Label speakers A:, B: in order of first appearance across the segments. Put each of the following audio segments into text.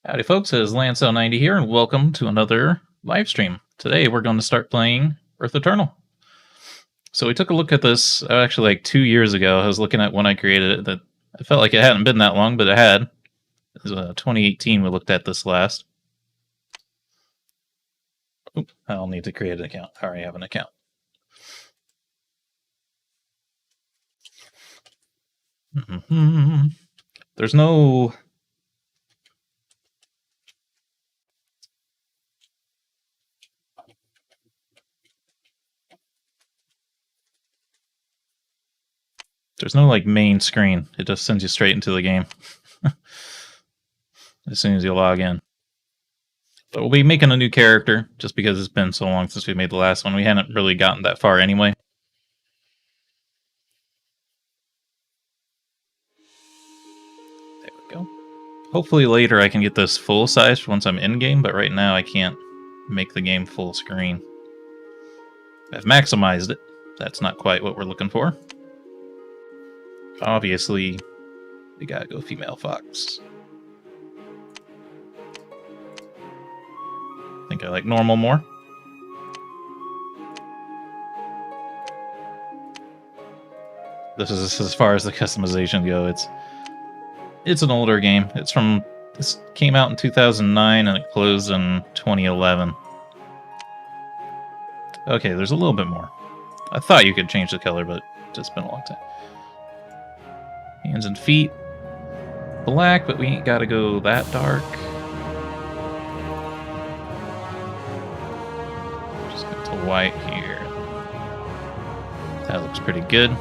A: Howdy folks, it is Lancel90 here, and welcome to another live stream. Today we're going to start playing Earth Eternal. So we took a look at this, actually like 2 years ago. I was looking at when I created it, that I felt like it hadn't been that long, but it had. It was 2018 we looked at this last. Oop, I'll need to create an account. I already have an account. There's no... There's no, like, main screen. It just sends you straight into the game. As soon as you log in. But we'll be making a new character, just because it's been so long since we made the last one. We hadn't really gotten that far anyway. There we go. Hopefully later I can get this full size once I'm in-game, but right now I can't make the game full screen. I've maximized it. That's not quite what we're looking for. Obviously, we gotta go female fox. I think I like normal more. This is as far as the customization go. It's an older game. This came out in 2009 and it closed in 2011. Okay, there's a little bit more. I thought you could change the color, but it's just been a long time. Hands and feet. Black, but we ain't gotta go that dark. Just go to white here. That looks pretty good.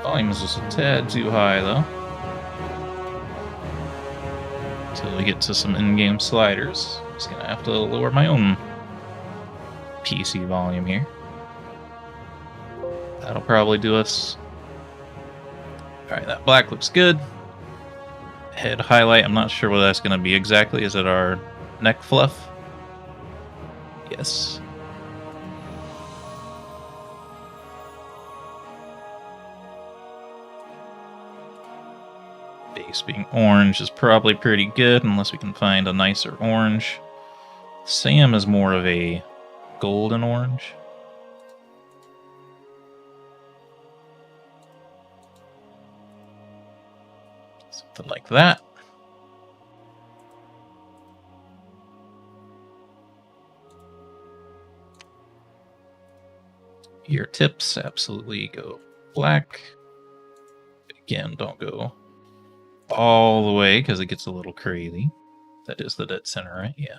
A: Volume is just a tad too high, though. Until we get to some in-game sliders. I'm just gonna have to lower my own PC volume here. That'll probably do us. Alright, that black looks good. Head highlight, I'm not sure what that's going to be exactly. Is it our neck fluff? Yes. Base being orange is probably pretty good, unless we can find a nicer orange. Sam is more of a golden orange. Something like that. Ear tips absolutely go black. Again, don't go all the way because it gets a little crazy. That is the dead center, right? Yeah.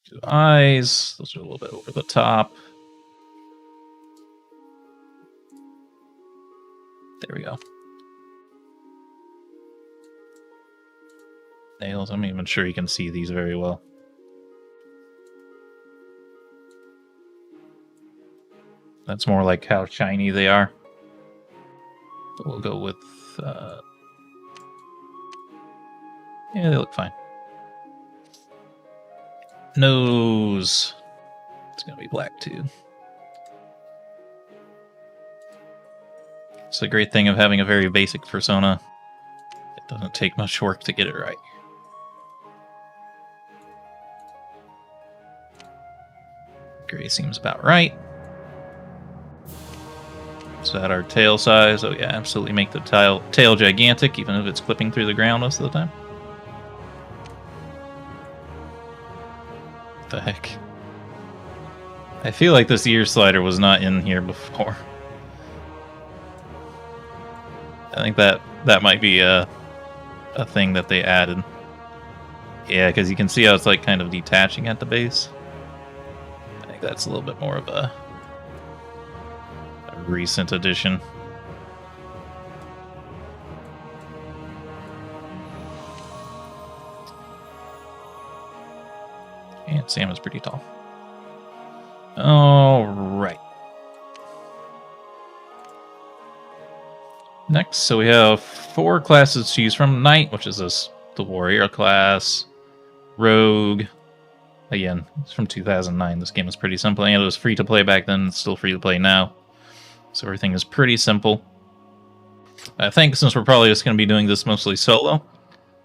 A: Two eyes. Those are a little bit over the top. There we go. Nails, I'm not even sure you can see these very well. That's more like how shiny they are. But we'll go with... yeah, they look fine. Nose. It's going to be black too. It's the great thing of having a very basic persona. It doesn't take much work to get it right. Gray seems about right. Is that our tail size? Oh yeah, absolutely make the tail gigantic, even if it's clipping through the ground most of the time. What the heck? I feel like this ear slider was not in here before. I think that might be a thing that they added. Yeah, because you can see how it's like kind of detaching at the base. I think that's a little bit more of a recent addition. And Sam is pretty tall. All right. Next, so we have 4 classes to choose from. Knight, which is the warrior class. Rogue. Again, it's from 2009. This game is pretty simple, and it was free to play back then. It's still free to play now. So everything is pretty simple. I think since we're probably just going to be doing this mostly solo,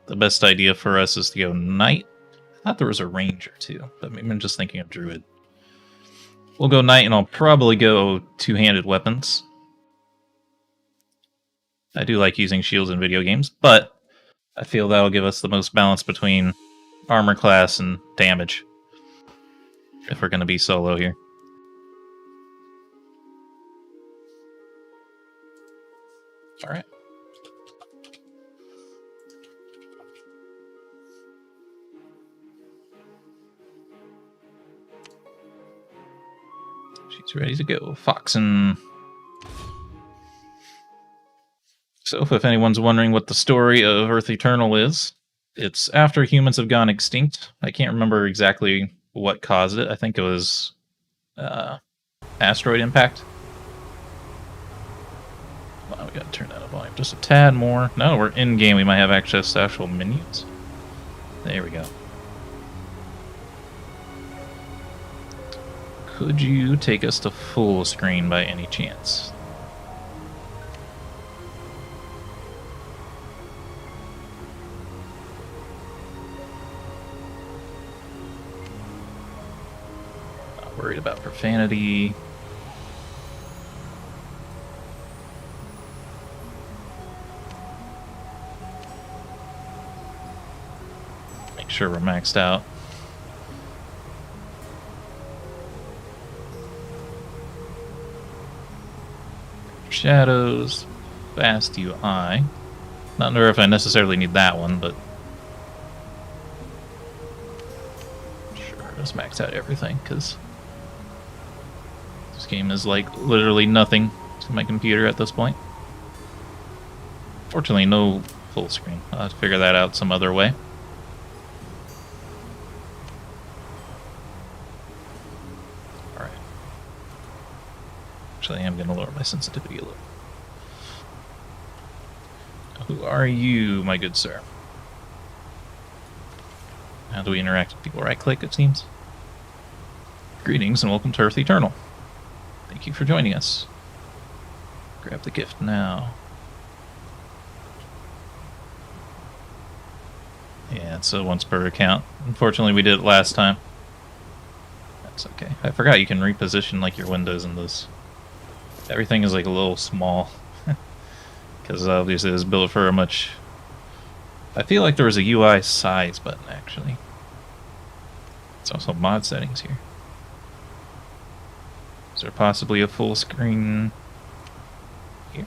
A: the best idea for us is to go knight. I thought there was a ranger too, but maybe I'm just thinking of druid. We'll go knight, and I'll probably go two-handed weapons. I do like using shields in video games, but I feel that'll give us the most balance between armor class and damage if we're going to be solo here. Alright. She's ready to go. Foxen. So, if anyone's wondering what the story of Earth Eternal is, it's after humans have gone extinct. I can't remember exactly what caused it. I think it was asteroid impact. Wow, we gotta turn down the volume just a tad more. No, we're in game. We might have access to actual menus. There we go. Could you take us to full screen by any chance? Not worried about profanity. Make sure we're maxed out. Shadows, fast UI. Not sure if I necessarily need that one, but sure, just max out everything, because this game is like literally nothing to my computer at this point. Fortunately, no full screen. I'll have to figure that out some other way. Alright. Actually, I am going to lower my sensitivity a little. Who are you, my good sir? How do we interact with people? Right-click, it seems. Greetings and welcome to Earth Eternal. Thank you for joining us. Grab the gift now. Yeah, it's a once per account. Unfortunately, we did it last time. That's okay. I forgot you can reposition like your windows in this. Everything is like a little small. Because obviously it's built for a much... I feel like there was a UI size button, actually. It's also mod settings here. Is there possibly a full screen here?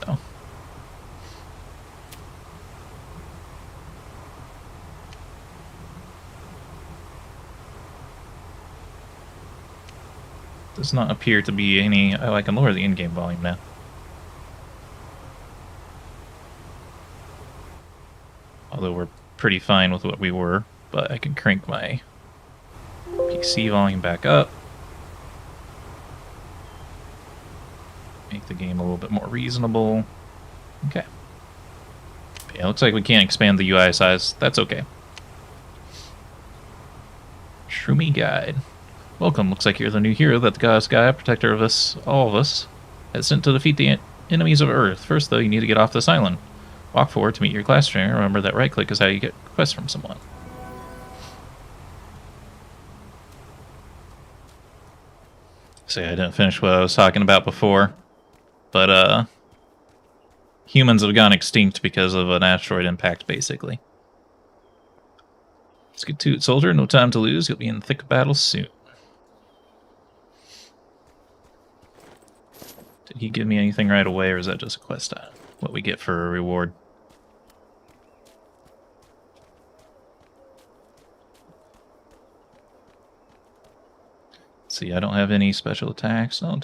A: No. Does not appear to be any... Oh, I can lower the in-game volume now. Although we're pretty fine with what we were, but I can crank my PC volume back up. Make the game a little bit more reasonable. Okay. Yeah, looks like we can't expand the UI size. That's okay. Shroomy Guide. Welcome. Looks like you're the new hero that the goddess Gaia, protector of us, all of us, has sent to defeat the enemies of Earth. First, though, you need to get off this island. Walk forward to meet your class trainer. Remember that right-click is how you get quests from someone. See, I didn't finish what I was talking about before, but humans have gone extinct because of an asteroid impact, basically. Let's get to it, soldier. No time to lose. You'll be in the thick of battle soon. Did he give me anything right away, or is that just a quest item? What we get for a reward. See, I don't have any special attacks. I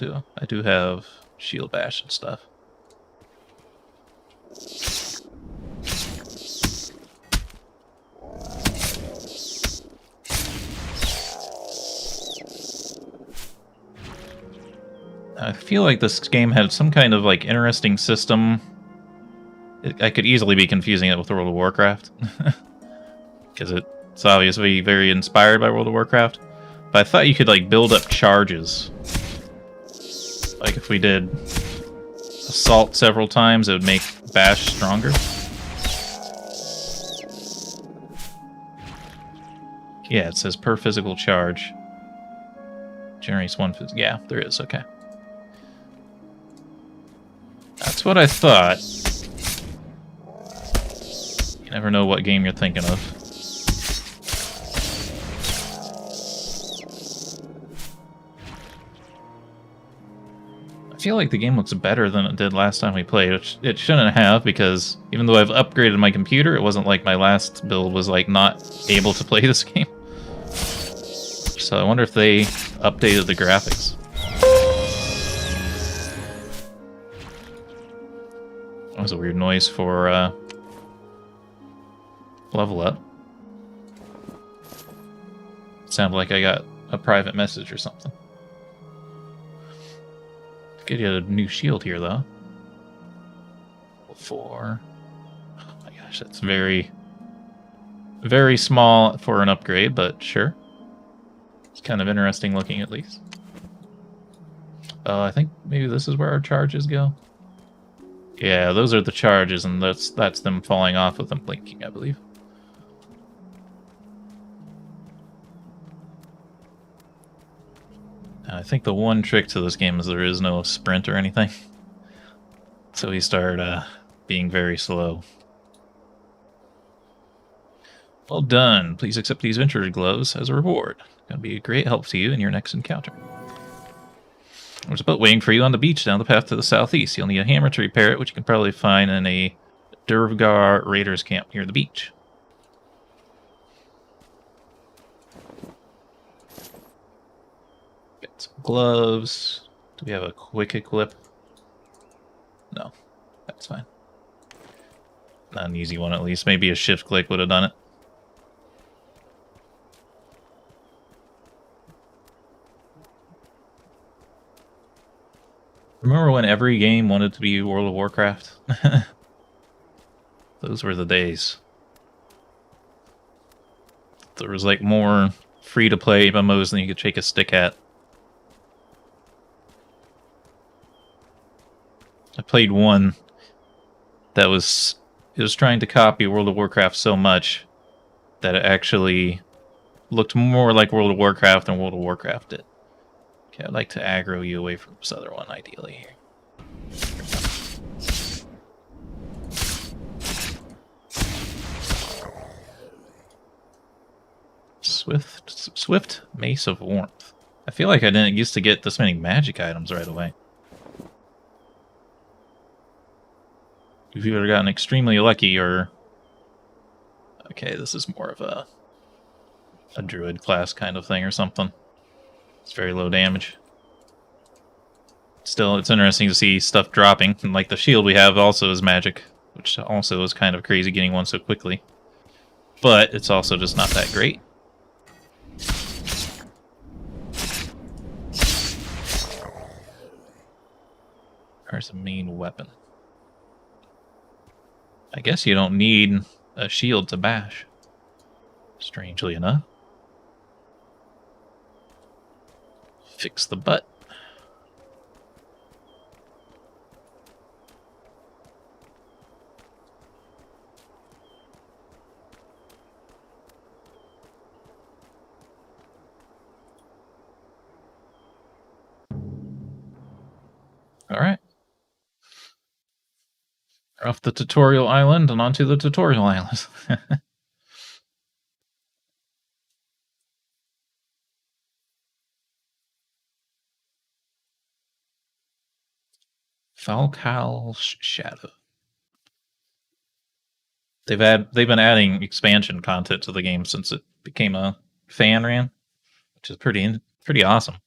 A: do have shield bash and stuff. I feel like this game had some kind of like interesting system. I could easily be confusing it with World of Warcraft. Because it's obviously very inspired by World of Warcraft. But I thought you could like build up charges. Like if we did a assault several times, it would make bash stronger. Yeah, it says per physical charge. Generates one physical. Yeah, there is, okay. That's what I thought. You never know what game you're thinking of. I feel like the game looks better than it did last time we played, which it shouldn't have, because even though I've upgraded my computer, it wasn't like my last build was like not able to play this game. So I wonder if they updated the graphics. That was a weird noise for level up. It sounded like I got a private message or something. Get you a new shield here, though. Level 4. Oh my gosh, that's very, very small for an upgrade, but sure. It's kind of interesting looking, at least. I think maybe this is where our charges go. Yeah, those are the charges, and that's them falling off with them blinking, I believe. I think the one trick to this game is there is no sprint or anything. So we start being very slow. Well done. Please accept these venture gloves as a reward. Going to be a great help to you in your next encounter. There's a boat waiting for you on the beach down the path to the southeast. You'll need a hammer to repair it, which you can probably find in a Durgar raiders camp near the beach. Get some gloves. Do we have a quick equip? No, that's fine. Not an easy one, at least. Maybe a shift click would have done it. Remember when every game wanted to be World of Warcraft? Those were the days. There was like more free-to-play MMOs than you could shake a stick at. I played one that was trying to copy World of Warcraft so much that it actually looked more like World of Warcraft than World of Warcraft did. Okay, I'd like to aggro you away from this other one, ideally, here. Swift Mace of Warmth. I feel like I didn't used to get this many magic items right away. You've either gotten extremely lucky or... Okay, this is more of a druid class kind of thing or something. It's very low damage. Still, it's interesting to see stuff dropping. And like the shield we have also is magic, which also is kind of crazy getting one so quickly. But it's also just not that great. There's a main weapon. I guess you don't need a shield to bash. Strangely enough. Fix the butt. All right. Off the tutorial island and onto the tutorial island. Falcal's Shadow. They've been adding expansion content to the game since it became a fan ran, which is pretty awesome.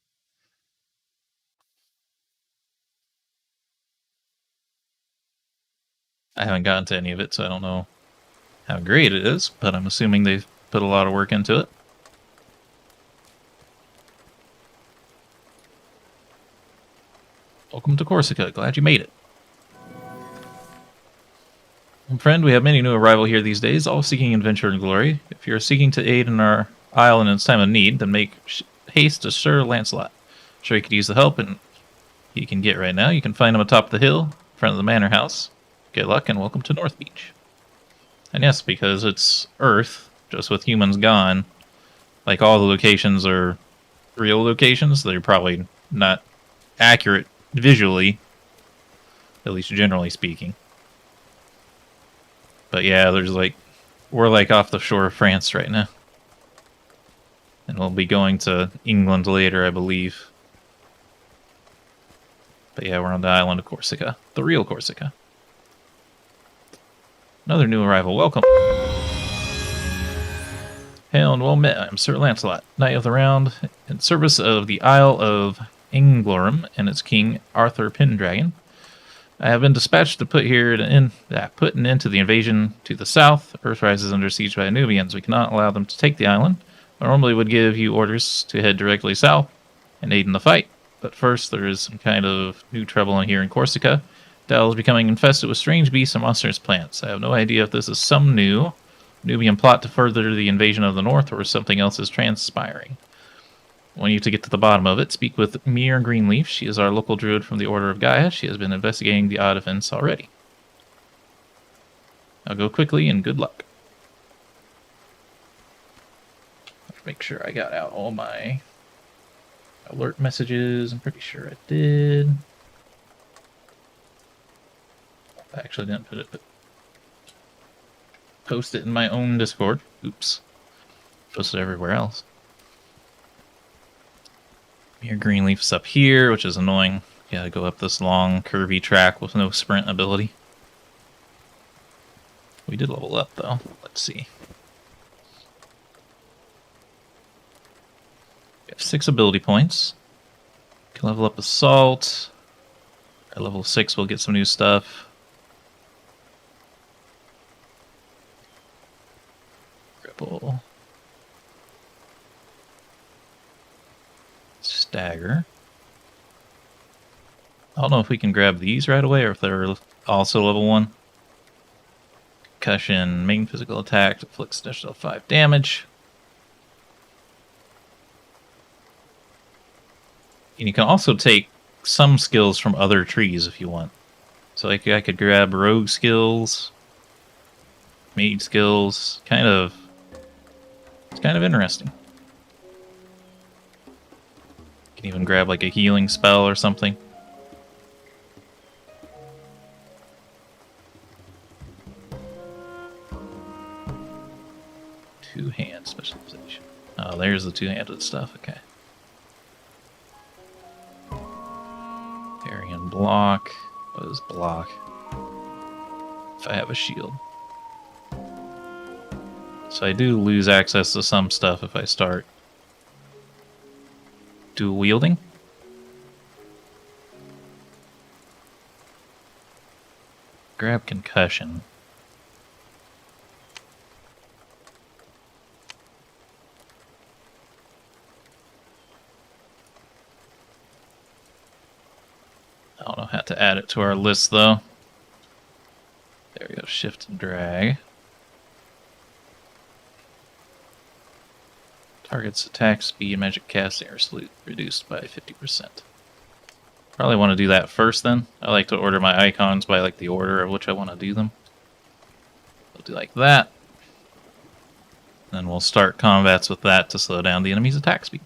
A: I haven't gotten to any of it, so I don't know how great it is, but I'm assuming they've put a lot of work into it. Welcome to Corsica. Glad you made it. Friend, we have many new arrival here these days, all seeking adventure and glory. If you're seeking to aid in our isle in its time of need, then make haste to Sir Lancelot. Sure, you could use the help and he can get right now. You can find him atop the hill front of the manor house. Good luck and welcome to North Beach. And yes, because it's Earth, just with humans gone, like all the locations are real locations. They're probably not accurate visually, at least generally speaking. But yeah, we're like off the shore of France right now. And we'll be going to England later, I believe. But yeah, we're on the island of Corsica. The real Corsica. Another new arrival. Welcome. Hail and well met. I'm Sir Lancelot, Knight of the Round, in service of the Isle of Anglorum and its king, Arthur Pendragon. I have been dispatched to put an end to the invasion to the south. Earthrise is under siege by Nubians. We cannot allow them to take the island. I normally would give you orders to head directly south and aid in the fight. But first, there is some kind of new trouble in here in Corsica. Djall is becoming infested with strange beasts and monstrous plants. I have no idea if this is some new Nubian plot to further the invasion of the north or something else is transpiring. I want you to get to the bottom of it. Speak with Mere Greenleaf. She is our local druid from the Order of Gaia. She has been investigating the odd events already. I'll go quickly and good luck. Let's make sure I got out all my alert messages. I'm pretty sure I did. I actually didn't put it, but post it in my own Discord. Oops. Post it everywhere else. Mere Greenleaf's up here, which is annoying. You gotta go up this long, curvy track with no sprint ability. We did level up, though. Let's see. We have 6 ability points. Can level up Assault. At level 6, we'll get some new stuff. Grapple. Stagger. I don't know if we can grab these right away or if they're also level 1. Concussion, main physical attack, inflicts additional 5 damage. And you can also take some skills from other trees if you want. So like I could grab rogue skills, mage skills, it's kind of interesting. You can even grab like a healing spell or something. Two-hand specialization. Oh, there's the two-handed stuff, okay. Parry and block. What is block? If I have a shield. So I do lose access to some stuff if I start dual wielding. Grab concussion. I don't know how to add it to our list though. There we go, shift and drag. Target's attack speed and magic casting are reduced by 50%. Probably want to do that first then. I like to order my icons by like the order of which I want to do them. We'll do like that. Then we'll start combats with that to slow down the enemy's attack speed.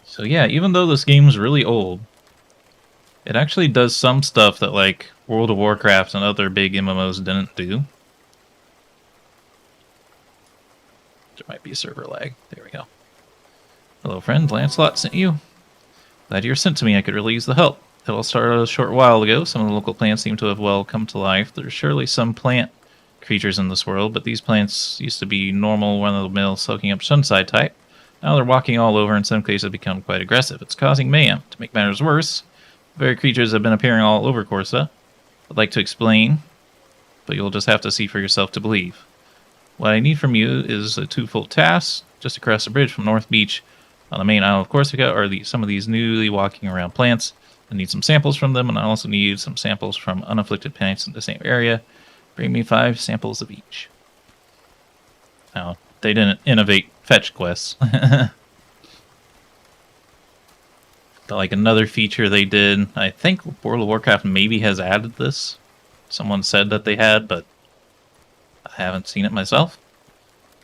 A: So yeah, even though this game's really old, it actually does some stuff that like World of Warcraft and other big MMOs didn't do. There might be server lag. There we go. Hello friend, Lancelot sent you. Glad you're sent to me, I could really use the help. It all started a short while ago. Some of the local plants seem to have well come to life. There's surely some plant creatures in this world, but these plants used to be normal, run-of-the-mill, soaking up sunside type. Now they're walking all over, in some cases have become quite aggressive. It's causing mayhem. To make matters worse, very creatures have been appearing all over Corsa. I'd like to explain, but you'll just have to see for yourself to believe. What I need from you is a twofold task. Just across the bridge from North Beach on the main island of Corsica are some of these newly walking around plants. I need some samples from them, and I also need some samples from unafflicted plants in the same area. Bring me 5 samples of each. No, they didn't innovate fetch quests. But like another feature they did, I think World of Warcraft maybe has added this. Someone said that they had, but I haven't seen it myself.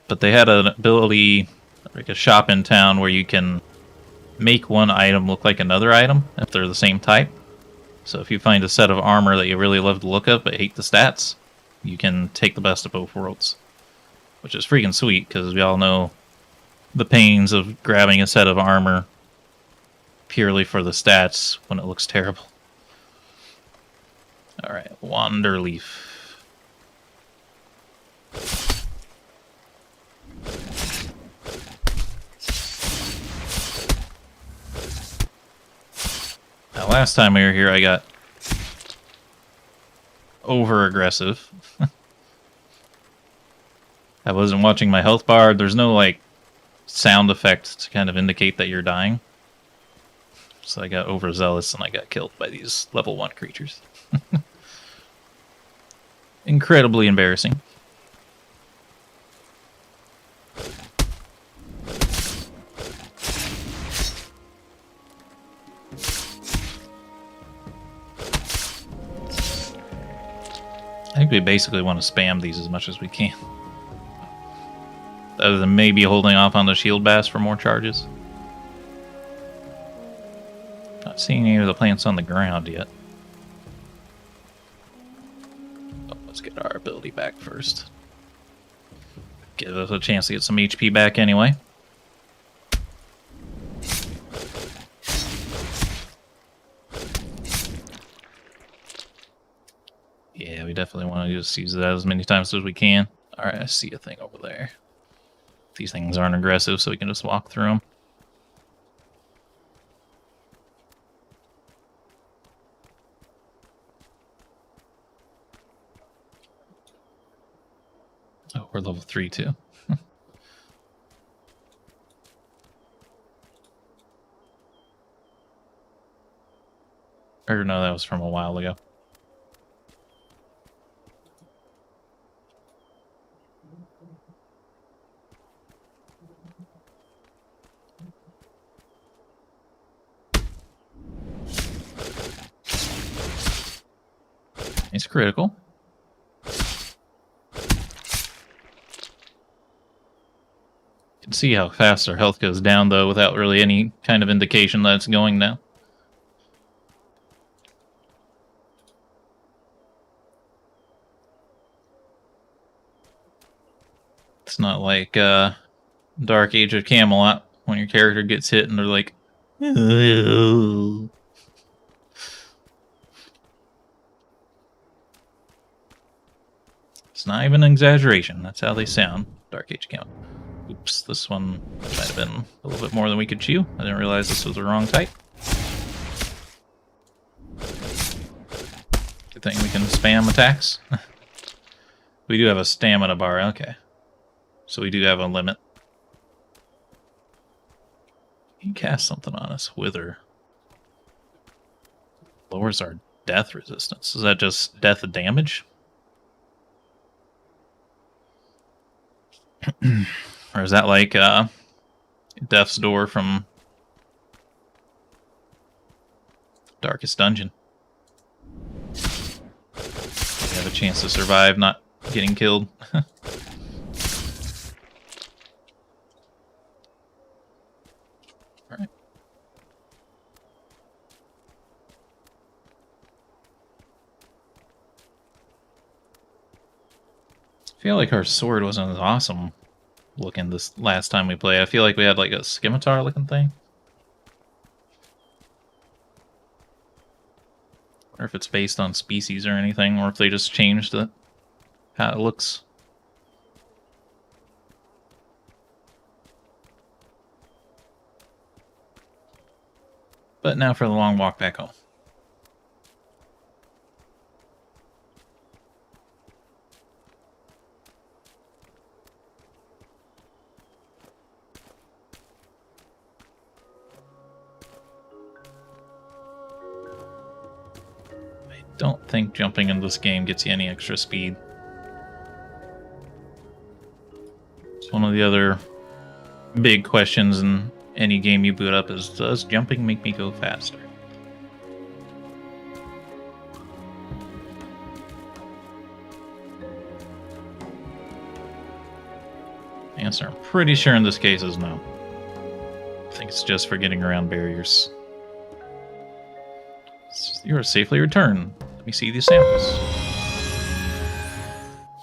A: But they had an ability, like a shop in town, where you can make one item look like another item if they're the same type. So if you find a set of armor that you really love the look of but hate the stats, you can take the best of both worlds. Which is freaking sweet, because we all know the pains of grabbing a set of armor purely for the stats when it looks terrible. Alright, Wanderleaf. Now, last time we were here, I got over-aggressive. I wasn't watching my health bar. There's no, like, sound effect to kind of indicate that you're dying. So I got overzealous and I got killed by these level 1 creatures. Incredibly embarrassing. I think we basically want to spam these as much as we can. Other than maybe holding off on the shield bass for more charges. Not seeing any of the plants on the ground yet. Oh, let's get our ability back first. Give us a chance to get some HP back anyway. Yeah, we definitely want to just use that as many times as we can. Alright, I see a thing over there. These things aren't aggressive, so we can just walk through them. Oh, we're level 3 too. Or no, that was from a while ago. It's critical. You can see how fast our health goes down, though, without really any kind of indication that it's going down. It's not like Dark Age of Camelot, when your character gets hit and they're like, "Ooh." It's not even an exaggeration. That's how they sound. Dark Age Camelot. Oops, this one might have been a little bit more than we could chew. I didn't realize this was the wrong type. Good thing we can spam attacks. We do have a stamina bar, okay. So we do have a limit. He cast something on us. Wither. Lowers our death resistance. Is that just death damage? Or is that like Death's Door from Darkest Dungeon? You have a chance to survive not getting killed. Alright. I feel like our sword wasn't as awesome looking this last time we played. I feel like we had like a scimitar looking thing. Or if it's based on species or anything, or if they just changed it, how it looks. But now for the long walk back home. Don't think jumping into this game gets you any extra speed. It's one of the other big questions in any game you boot up is, does jumping make me go faster? The answer, I'm pretty sure in this case, is no. I think it's just for getting around barriers. You are safely returned. Let me see these samples.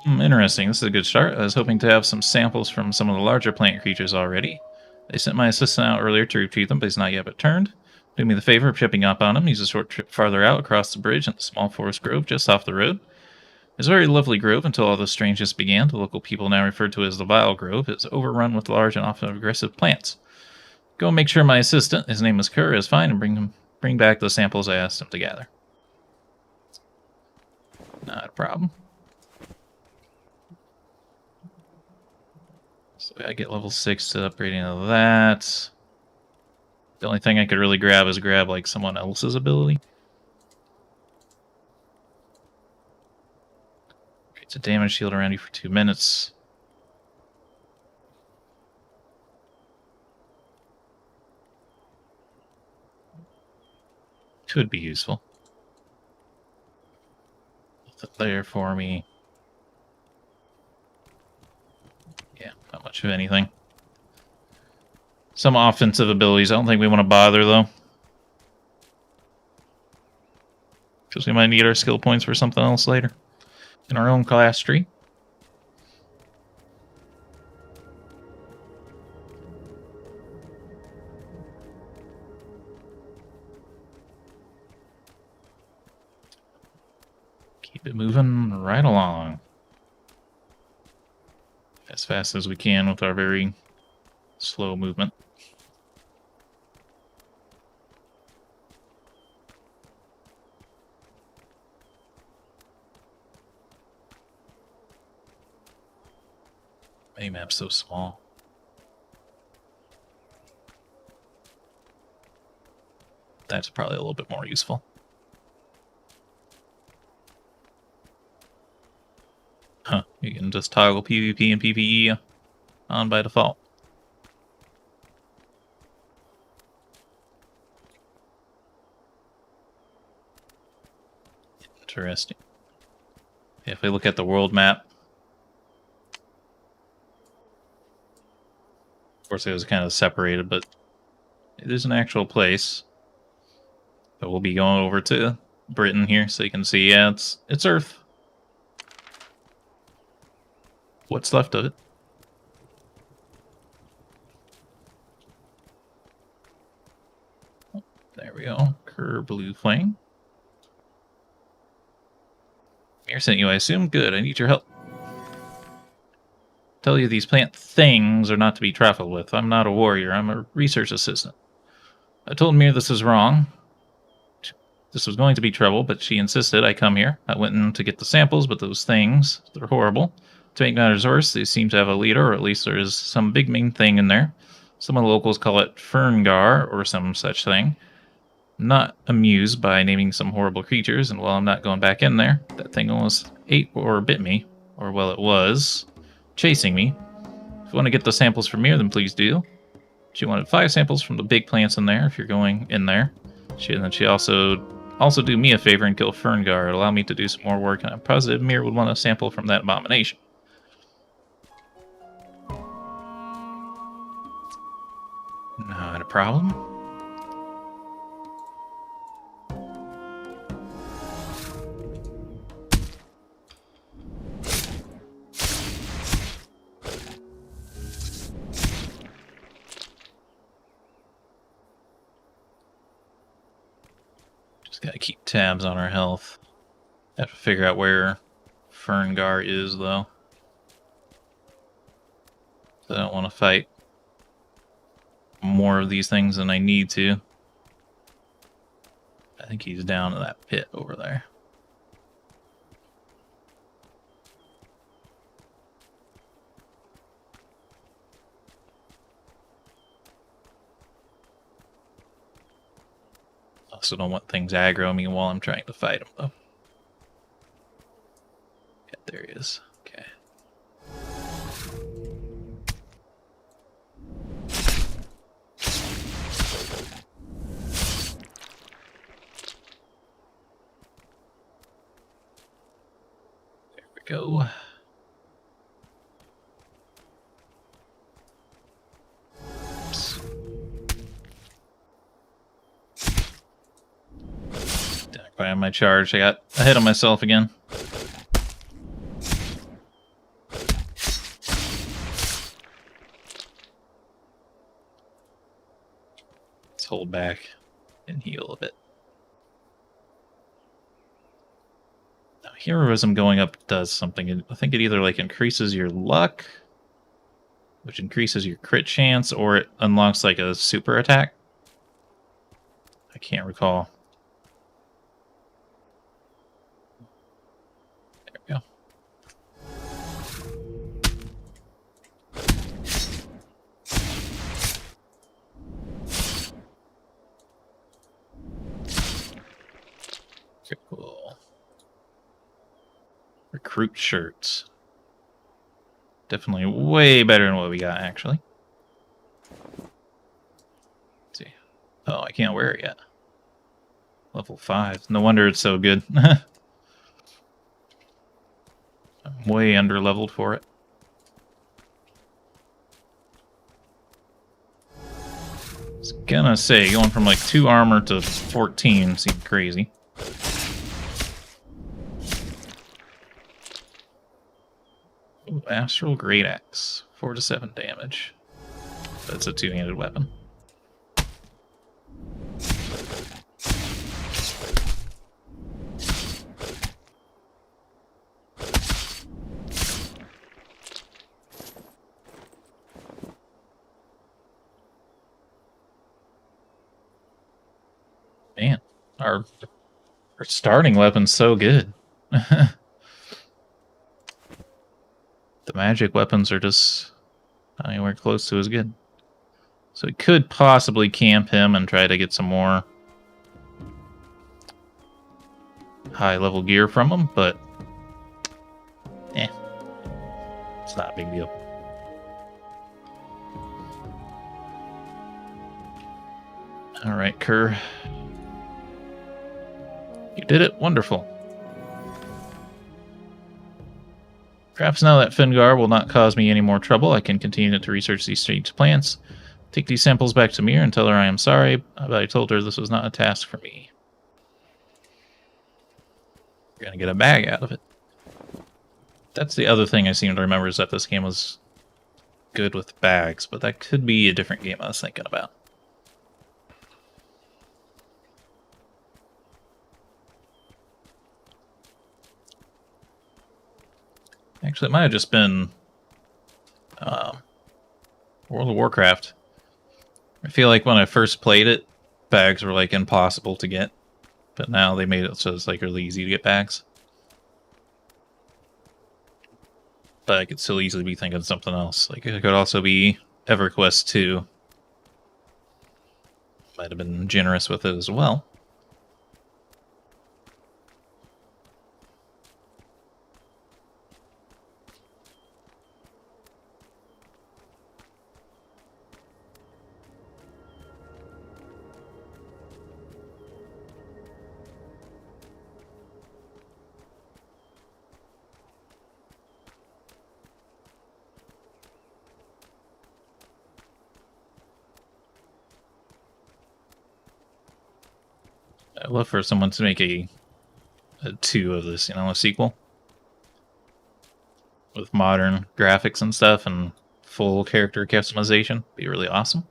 A: Interesting. This is a good start. I was hoping to have some samples from some of the larger plant creatures already. I sent my assistant out earlier to retrieve them, but he's not yet returned. Do me the favor of shipping up on him. He's a short trip farther out across the bridge in the small forest grove just off the road. It's a very lovely grove until all the strangeness began. The local people now refer to it as the Vile Grove. It's overrun with large and often aggressive plants. Go and make sure my assistant, his name is Kerr, is fine and bring back the samples I asked him to gather. Not a problem. So I get level 6 to upgrade into that. The only thing I could really grab is like someone else's ability. Creates a damage shield around you for 2 minutes. Could be useful. Put that there for me. Yeah, not much of anything. Some offensive abilities. I don't think we want to bother, though. Because we might need our skill points for something else later. In our own class tree. Keep it moving right along. As fast as we can with our very slow movement. Minimap's so small. That's probably a little bit more useful. Huh, you can just toggle PvP and PvE on by default. Interesting. If we look at the world map, of course it was kind of separated, but it is an actual place. So we'll be going over to Britain here so you can see, yeah, it's Earth. What's left of it. There we go. Kerr Blue Flame. Mir sent you, I assume? Good, I need your help. Tell you these plant things are not to be trifled with. I'm not a warrior, I'm a research assistant. I told Mir this is wrong. This was going to be trouble, but she insisted I come here. I went in to get the samples, but those things, they're horrible. To make matters worse, they seem to have a leader, or at least there is some big mean thing in there. Some of the locals call it Ferngar, or some such thing. I'm not amused by naming some horrible creatures, and while I'm not going back in there, that thing almost ate or bit me, or well, it was chasing me. If you want to get the samples from here, then please do. She wanted 5 samples from the big plants in there, if you're going in there. And then she also do me a favor and kill Ferngar. Allow me to do some more work, and I'm positive Mir would want a sample from that abomination. Not a problem. Just gotta keep tabs on our health. Have to figure out where Ferngar is, though. So I don't want to fight more of these things than I need to. I think he's down in that pit over there. Also don't want things aggro me while I'm trying to fight him, though. Yeah, there he is. Okay. Go. Oops. Back by my charge. I got ahead of myself again. Let's hold back and heal a bit. Heroism going up does something. I think it either like increases your luck, which increases your crit chance, or it unlocks like a super attack. I can't recall. There we go. Okay, cool. Recruit shirts. Definitely way better than what we got, actually. Let's see. Oh, I can't wear it yet. Level 5. No wonder it's so good. I'm way under-leveled for it. I was gonna say, going from like 2 armor to 14 seemed crazy. Ooh, Astral Great Axe. 4 to 7 damage. That's a 2-handed weapon. Man, our starting weapon's so good. The magic weapons are just not anywhere close to as good. So we could possibly camp him and try to get some more high-level gear from him, but it's not a big deal. Alright, Kerr. You did it. Wonderful. Perhaps now that Fingar will not cause me any more trouble, I can continue to research these strange plants. Take these samples back to Mir and tell her I am sorry, but I told her this was not a task for me. We're gonna get a bag out of it. That's the other thing I seem to remember, is that this game was good with bags, but that could be a different game I was thinking about. Actually, it might have just been World of Warcraft. I feel like when I first played it, bags were like impossible to get, but now they made it so it's like really easy to get bags. But I could still easily be thinking of something else. Like it could also be EverQuest 2. Might have been generous with it as well. I'd love for someone to make a 2 of this, a sequel. With modern graphics and stuff and full character customization. Be really awesome.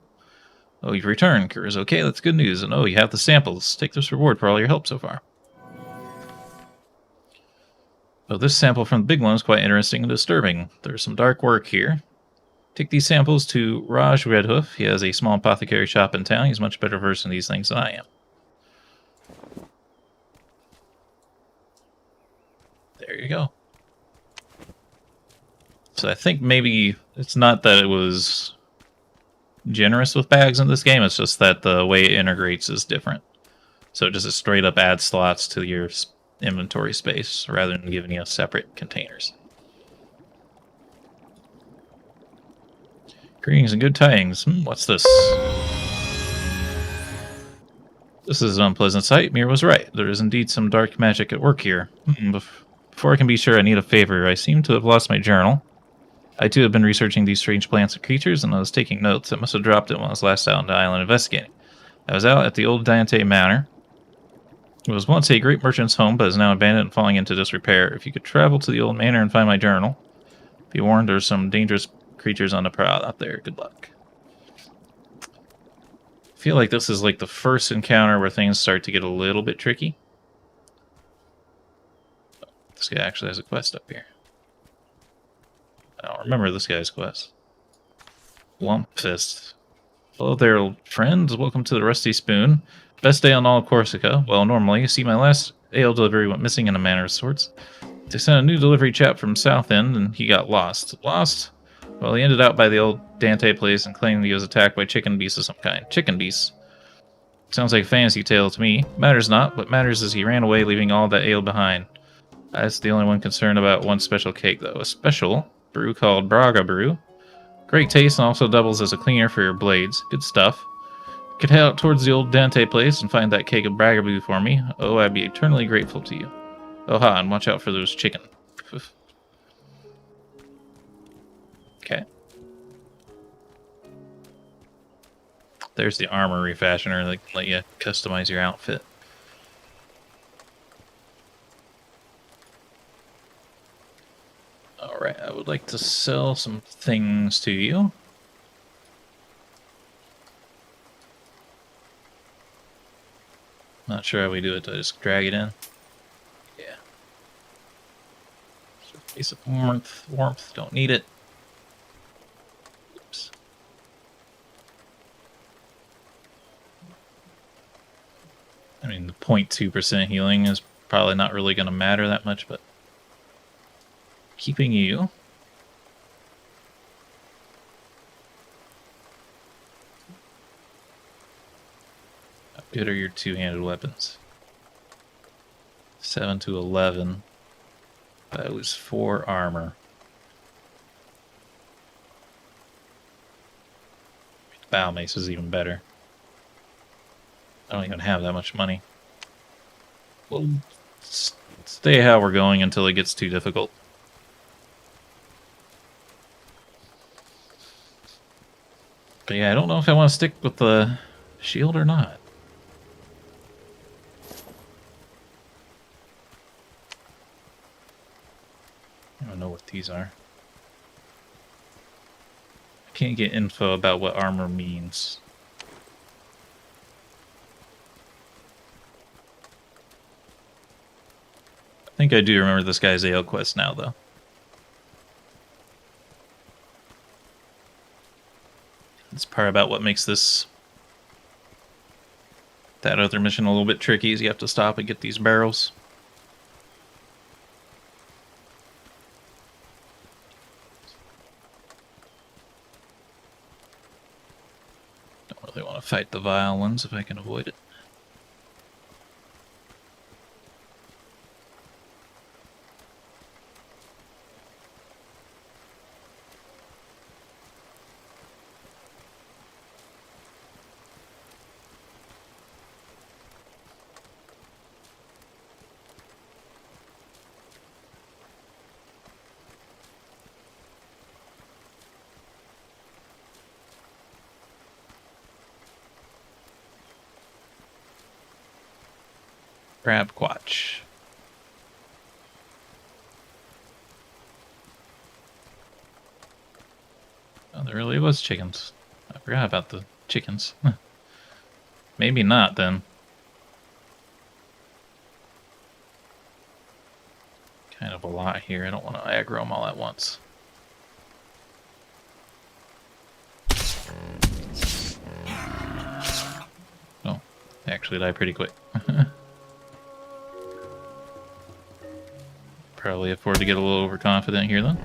A: Oh, you've returned. Kura's okay, that's good news. And oh, you have the samples. Take this reward for all your help so far. Oh, this sample from the big one is quite interesting and disturbing. There's some dark work here. Take these samples to Raj Redhoof. He has a small apothecary shop in town. He's much better versed in these things than I am. There you go. So I think maybe it's not that it was generous with bags in this game, it's just that the way it integrates is different. So it just straight up adds slots to your inventory space rather than giving you separate containers. Greetings and good tidings. What's this? This is an unpleasant sight. Mir was right. There is indeed some dark magic at work here. Before I can be sure, I need a favor. I seem to have lost my journal. I too have been researching these strange plants and creatures, and I was taking notes. I must have dropped it when I was last out on the island investigating. I was out at the old Dante Manor. It was once a great merchant's home, but is now abandoned and falling into disrepair. If you could travel to the old manor and find my journal, be warned there's some dangerous creatures on the prowl out there. Good luck. I feel like this is like the first encounter where things start to get a little bit tricky. This guy actually has a quest up here. I don't remember this guy's quest. Lumpfist. Hello there, old friend. Welcome to the Rusty Spoon. Best day on all of Corsica. Well, normally, you see, my last ale delivery went missing in a manner of sorts. They sent a new delivery chap from South End, and he got lost. Lost? Well, he ended out by the old Dante place and claimed he was attacked by chicken beasts of some kind. Chicken beasts? Sounds like a fantasy tale to me. Matters not. What matters is he ran away, leaving all that ale behind. That's the only one concerned about one special cake, though. A special brew called Braga Brew. Great taste and also doubles as a cleaner for your blades. Good stuff. You could head out towards the old Dante place and find that cake of Braga Brew for me. Oh, I'd be eternally grateful to you. Oh ha, and watch out for those chicken. Okay. There's the armor refashioner that can let you customize your outfit. Alright, I would like to sell some things to you. Not sure how we do it. Do I just drag it in? Yeah. Surface of warmth. Don't need it. Oops. I mean, the 0.2% healing is probably not really going to matter that much, but keeping you. How good are your two-handed weapons? 7 to 11. That was 4 armor. Bow mace is even better. I don't even have that much money. We'll stay how we're going until it gets too difficult. But yeah, I don't know if I want to stick with the shield or not. I don't know what these are. I can't get info about what armor means. I think I do remember this guy's ale quest now, though. It's part about what makes that other mission a little bit tricky is you have to stop and get these barrels. Don't really want to fight the vile ones if I can avoid it. Crab Quatch. Oh, there really was chickens. I forgot about the chickens. Maybe not, then. Kind of a lot here. I don't want to aggro them all at once. Oh, they actually die pretty quick. Probably afford to get a little overconfident here, then.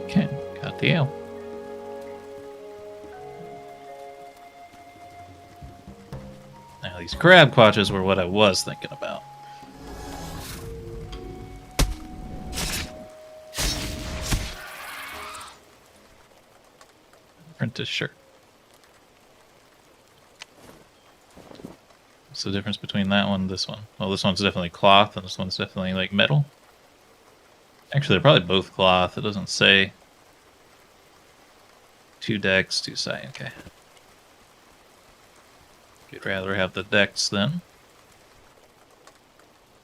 A: Okay, got the ale. Now, these crab quatches were what I was thinking about. Apprentice shirt. What's the difference between that one and this one? Well, this one's definitely cloth, and this one's definitely like metal. Actually, they're probably both cloth. It doesn't say. 2 decks, 2 side. Okay. You'd rather have the decks then.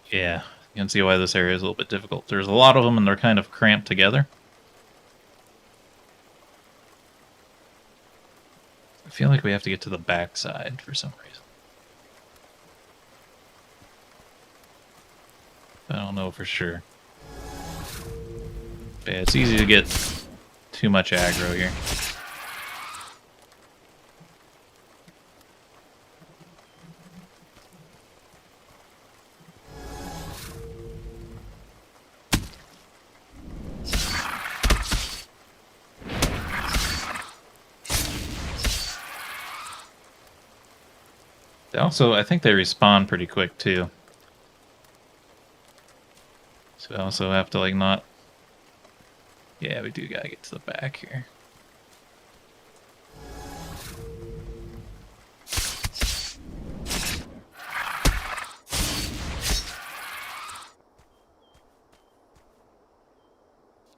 A: Yeah, you can see why this area is a little bit difficult. There's a lot of them, and they're kind of cramped together. I feel like we have to get to the back side for some reason. I don't know for sure. But yeah, it's easy to get too much aggro here. They also, I think they respawn pretty quick too. So I also have to like not... Yeah, we do gotta get to the back here.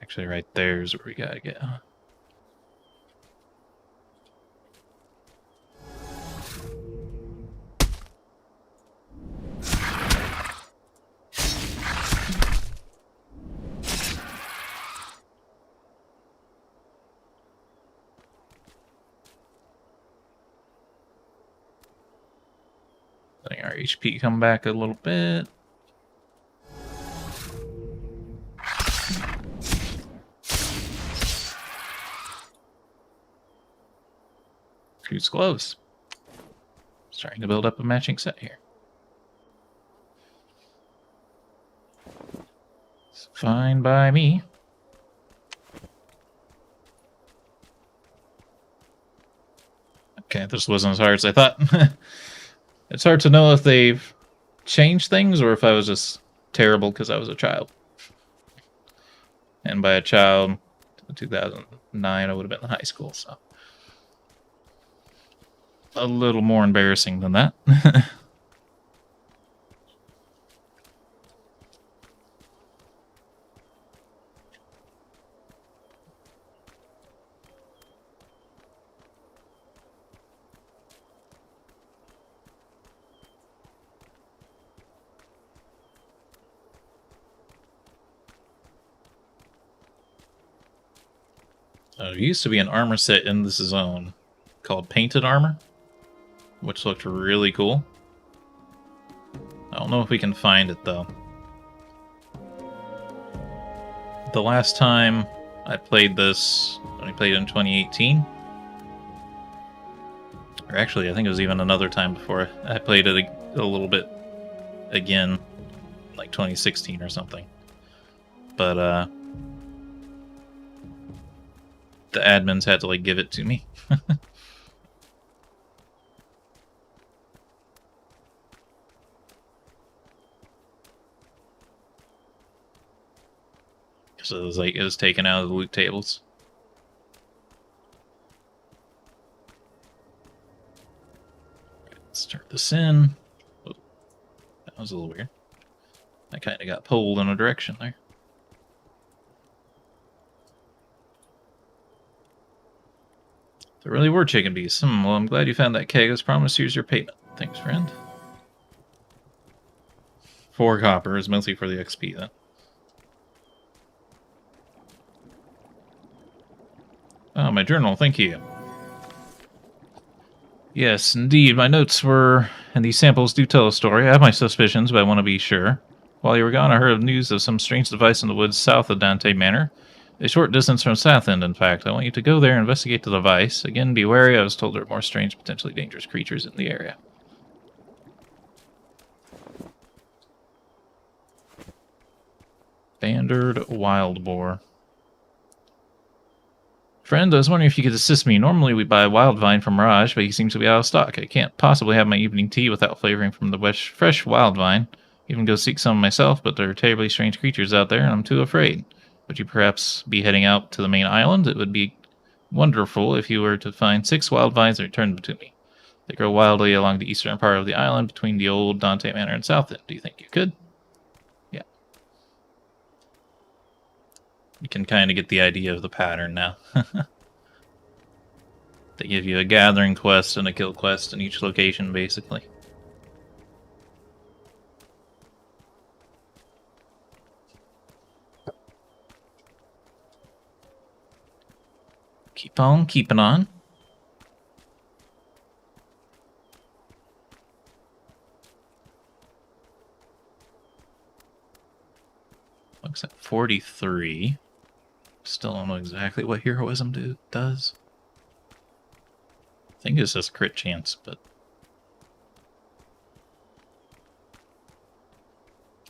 A: Actually, right there's where we gotta get, huh? Letting our HP come back a little bit. Who's close? Starting to build up a matching set here. It's fine by me. Okay, this wasn't as hard as I thought. It's hard to know if they've changed things or if I was just terrible because I was a child. And by a child, 2009, I would have been in high school, so. A little more embarrassing than that. There used to be an armor set in this zone called Painted Armor, which looked really cool. I don't know if we can find it, though. The last time I played this, when I played it in 2018, or actually, I think it was even another time before, I played it a little bit again, like 2016 or something. But, the admins had to, like, give it to me. So it was like, it was taken out of the loot tables. Let's turn this in. Oh, that was a little weird. I kind of got pulled in a direction there. There really were chicken beasts. Well, I'm glad you found that keg. As promised, here's your payment. Thanks, friend. 4 copper is mostly for the XP, then. Oh, my journal, thank you. Yes, indeed, my notes were, and these samples do tell a story. I have my suspicions, but I want to be sure. While you were gone, I heard of news of some strange device in the woods south of Dante Manor. A short distance from Southend, in fact. I want you to go there and investigate the device. Again, be wary. I was told there are more strange, potentially dangerous creatures in the area. Banded wild boar. Friend, I was wondering if you could assist me. Normally we buy wild vine from Mirage, but he seems to be out of stock. I can't possibly have my evening tea without flavoring from the fresh wild vine. Even go seek some myself, but there are terribly strange creatures out there, and I'm too afraid. Would you perhaps be heading out to the main island? It would be wonderful if you were to find 6 wild vines and return them to me. They grow wildly along the eastern part of the island between the old Dante Manor and South End. Do you think you could? Yeah. You can kind of get the idea of the pattern now. They give you a gathering quest and a kill quest in each location, basically. Keep on keeping on. Looks at 43. Still don't know exactly what heroism does. I think it's just crit chance, but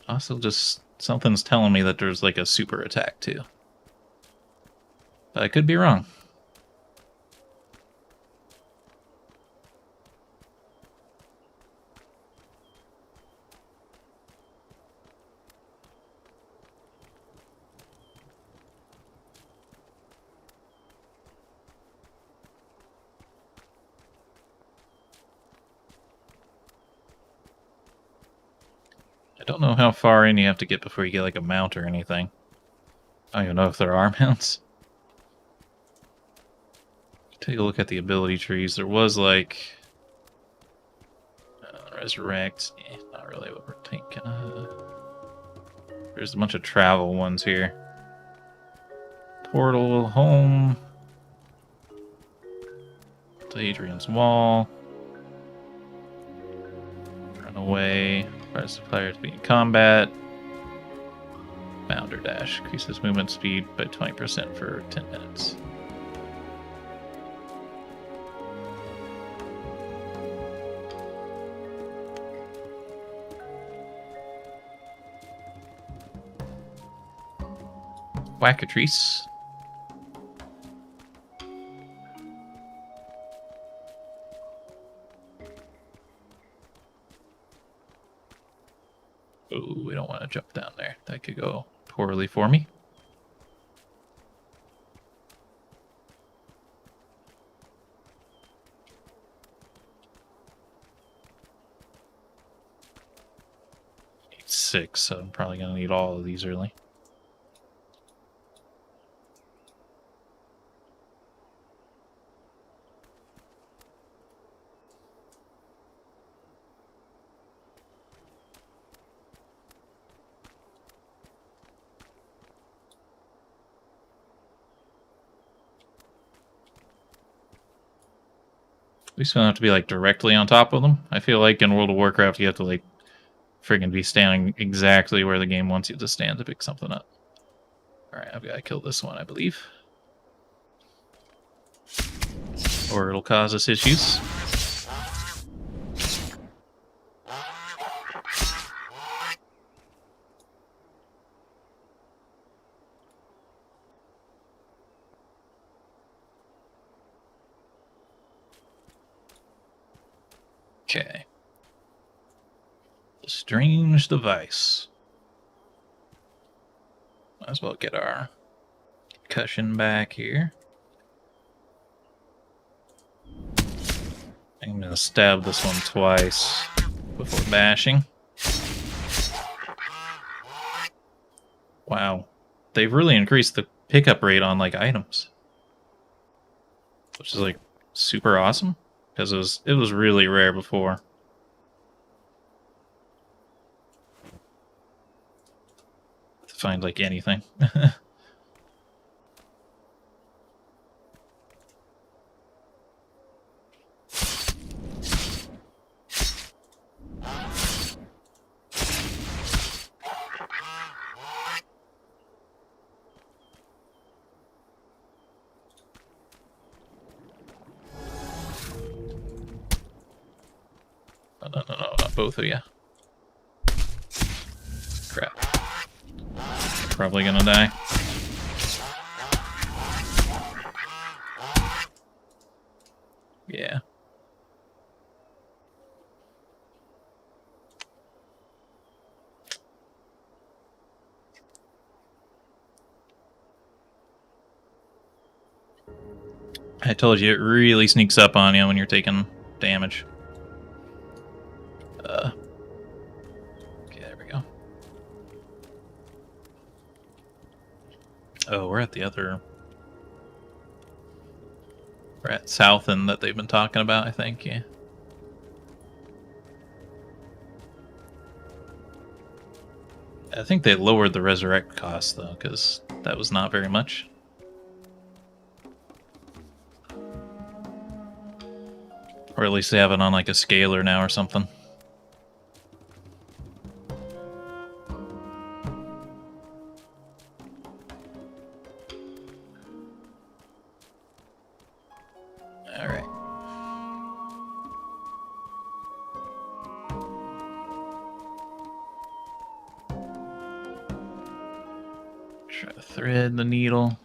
A: also just something's telling me that there's like a super attack too. But I could be wrong. I don't know how far in you have to get before you get like a mount or anything. I don't even know if there are mounts. Take a look at the ability trees. There was like resurrect. Not really what we're taking. There's a bunch of travel ones here. Portal home. To Adrian's Wall. Run away. Requires the player to be in combat. Bounder dash. Increases movement speed by 20% for 10 minutes. Wackatrice. Oh, we don't want to jump down there. That could go poorly for me. Need 6, so I'm probably going to need all of these early. At least we don't have to be like directly on top of them. I feel like in World of Warcraft you have to like friggin' be standing exactly where the game wants you to stand to pick something up. Alright, I've got to kill this one, I believe. Or it'll cause us issues. Okay. The strange device. Might as well get our concussion back here. I'm gonna stab this one twice before bashing. Wow. They've really increased the pickup rate on like items. Which is like super awesome. Because it was really rare before. To find like anything. No, not both of you. Crap. Probably gonna die. Yeah. I told you, it really sneaks up on you when you're taking damage. Okay, there we go. Oh, we're at the other... We're at South End that they've been talking about, I think, yeah. I think they lowered the resurrect cost, though, because that was not very much. Or at least they have it on, like, a scaler now or something. Alright. Try to thread the needle.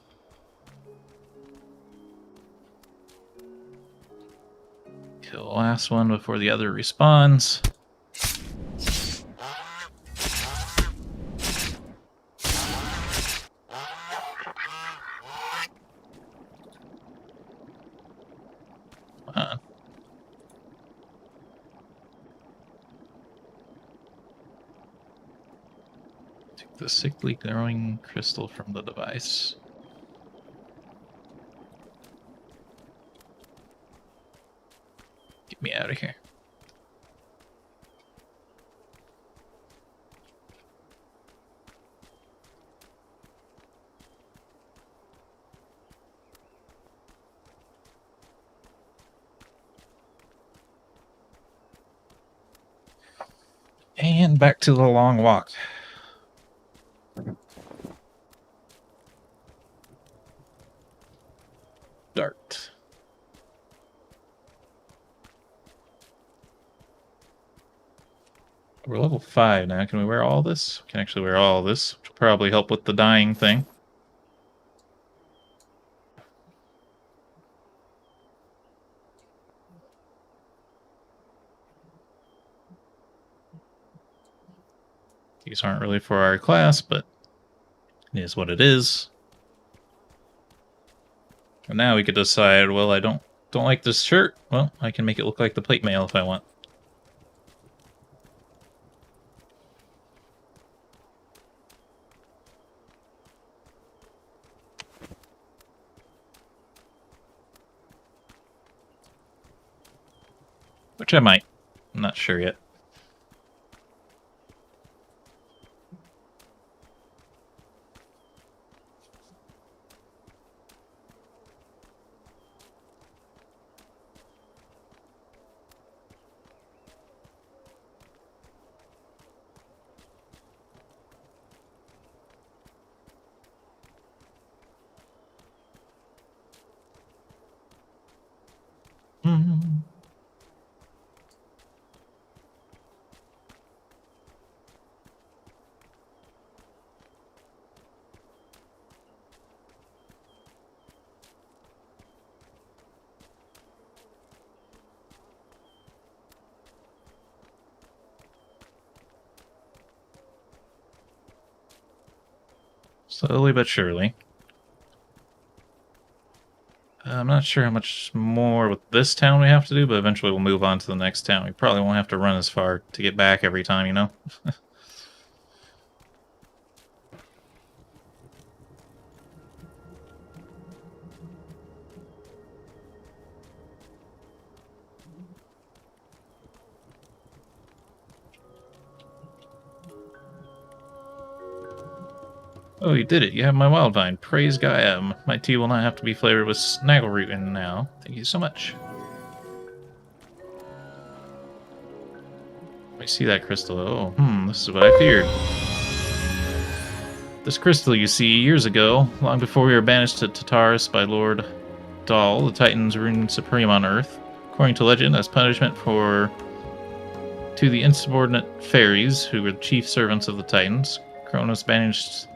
A: Kill the last one before the other respawns. Take the sickly glowing crystal from the device. Get me out of here. And back to the long walk. Dart. We're level 5 now. Can we wear all this? We can actually wear all this, which will probably help with the dying thing. These aren't really for our class, but it is what it is. And now we could decide, well, I don't like this shirt. Well, I can make it look like the plate mail if I want. Which I might. I'm not sure yet. Slowly but surely. I'm not sure how much more with this town we have to do, but eventually we'll move on to the next town. We probably won't have to run as far to get back every time, you know? Oh, you did it. You have my wild vine. Praise Gaia. My tea will not have to be flavored with snaggleroot in now. Thank you so much. I see that crystal. Oh, this is what I feared. This crystal, you see, years ago, long before we were banished to Tartarus by Lord Djall, the Titans reigned supreme on Earth. According to legend, as punishment to the insubordinate fairies, who were the chief servants of the Titans, Kronos banished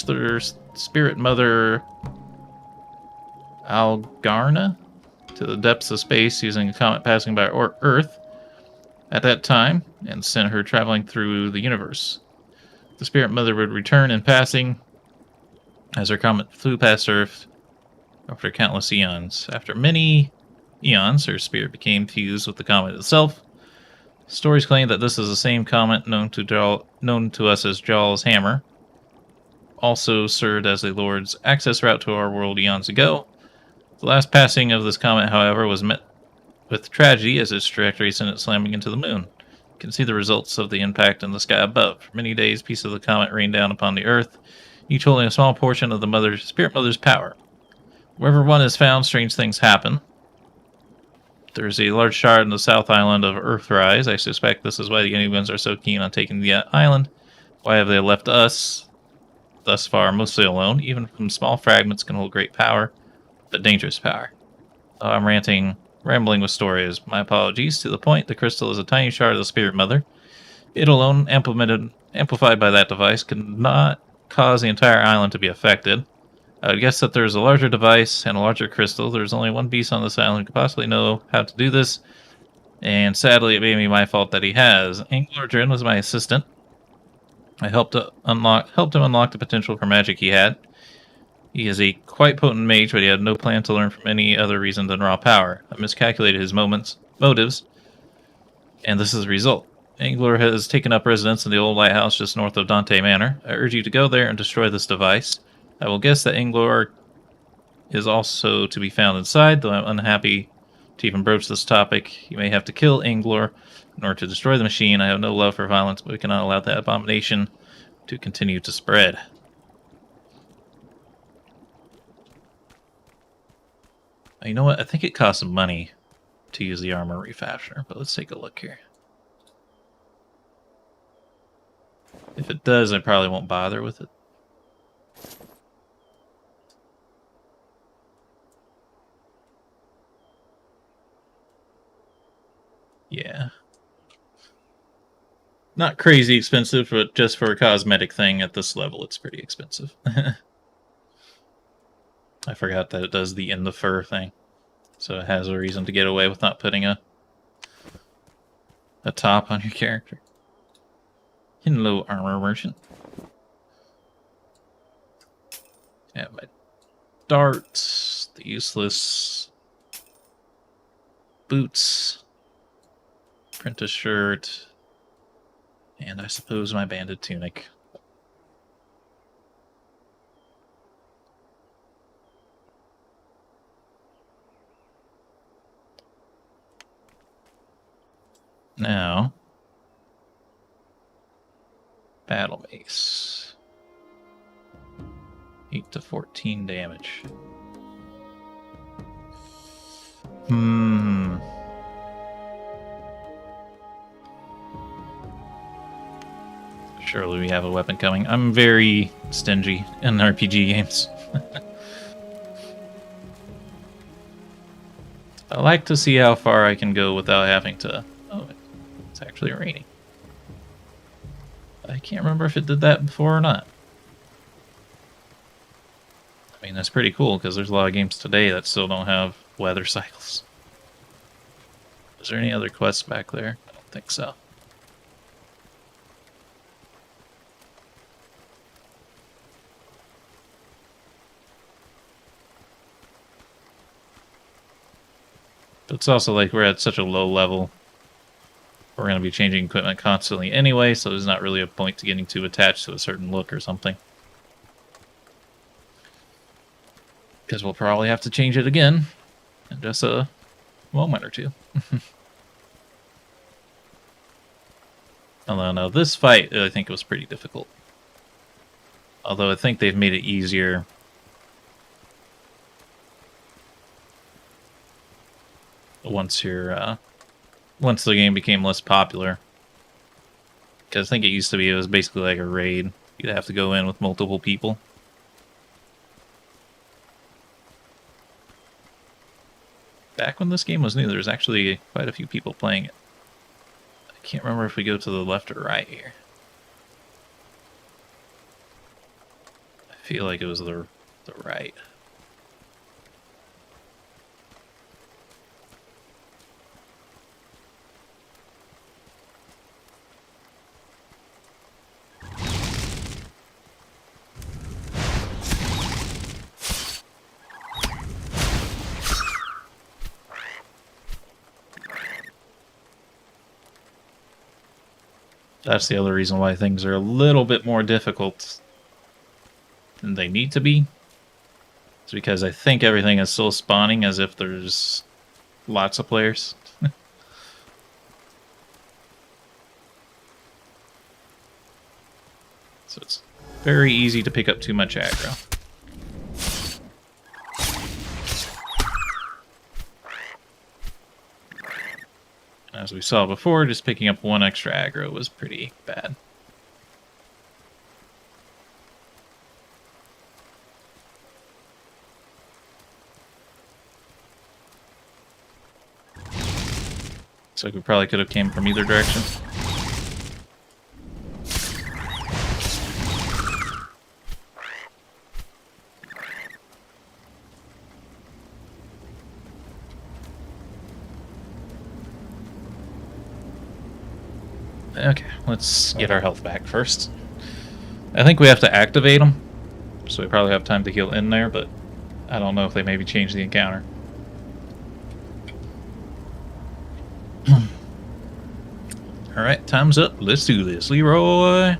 A: their spirit mother Agalarna to the depths of space using a comet passing by Earth at that time and sent her traveling through the universe. The Spirit Mother would return in passing as her comet flew past Earth after countless eons. After many eons, her spirit became fused with the comet itself. Stories claim that this is the same comet known to us as Djall's hammer. Also served as the Lord's access route to our world eons ago. The last passing of this comet, however, was met with tragedy as its trajectory sent it slamming into the moon. You can see the results of the impact in the sky above. For many days, pieces of the comet rained down upon the Earth, each holding a small portion of the Spirit Mother's power. Wherever one is found, strange things happen. There's a large shard in the south island of Earthrise. I suspect this is why the Aeons are so keen on taking the island. Why have they left us, thus far, mostly alone? Even from small fragments can hold great power, but dangerous power. Oh, I'm rambling with stories. My apologies. To the point, the crystal is a tiny shard of the Spirit Mother. It alone, amplified by that device, could not cause the entire island to be affected. I would guess that there's a larger device and a larger crystal. There's only one beast on this island who could possibly know how to do this, and sadly it may be my fault that he has. Anglordrin was my assistant. I helped him unlock the potential for magic he had. He is a quite potent mage, but he had no plan to learn from any other reason than raw power. I miscalculated his motives, and this is the result. Anglor has taken up residence in the old lighthouse just north of Dante Manor. I urge you to go there and destroy this device. I will guess that Anglor is also to be found inside, though I'm unhappy to even broach this topic. You may have to kill Anglor in order to destroy the machine. I have no love for violence, but we cannot allow that abomination to continue to spread. You know what? I think it costs some money to use the armor refashion, but let's take a look here. If it does, I probably won't bother with it. Yeah. Not crazy expensive, but just for a cosmetic thing at this level, it's pretty expensive. I forgot that it does the in the fur thing. So it has a reason to get away with not putting a top on your character. Hello, armor merchant. Yeah, my darts, the useless boots, apprentice shirt, and I suppose my banded tunic. Now, battle mace. 8 to 14 damage. Surely we have a weapon coming. I'm very stingy in RPG games. I like to see how far I can go without having to... Oh, it's actually raining. I can't remember if it did that before or not. I mean, that's pretty cool, because there's a lot of games today that still don't have weather cycles. Is there any other quests back there? I don't think so. But it's also like we're at such a low level. We're going to be changing equipment constantly anyway, so there's not really a point to getting too attached to a certain look or something. Because we'll probably have to change it again in just a moment or two. Although, no, this fight, I think, was pretty difficult. Although I think they've made it easier. Once the game became less popular. Because I think it used to be, it was basically like a raid. You'd have to go in with multiple people. Back when this game was new, there was actually quite a few people playing it. I can't remember if we go to the left or right here. I feel like it was the right. That's the other reason why things are a little bit more difficult than they need to be. It's because I think everything is still spawning as if there's lots of players. So it's very easy to pick up too much aggro. As we saw before, just picking up one extra aggro was pretty bad. Looks like we probably could have came from either direction. Okay, let's get our health back first. I think we have to activate them, so we probably have time to heal in there, but I don't know if they maybe change the encounter. Alright, time's up. Let's do this, Leroy!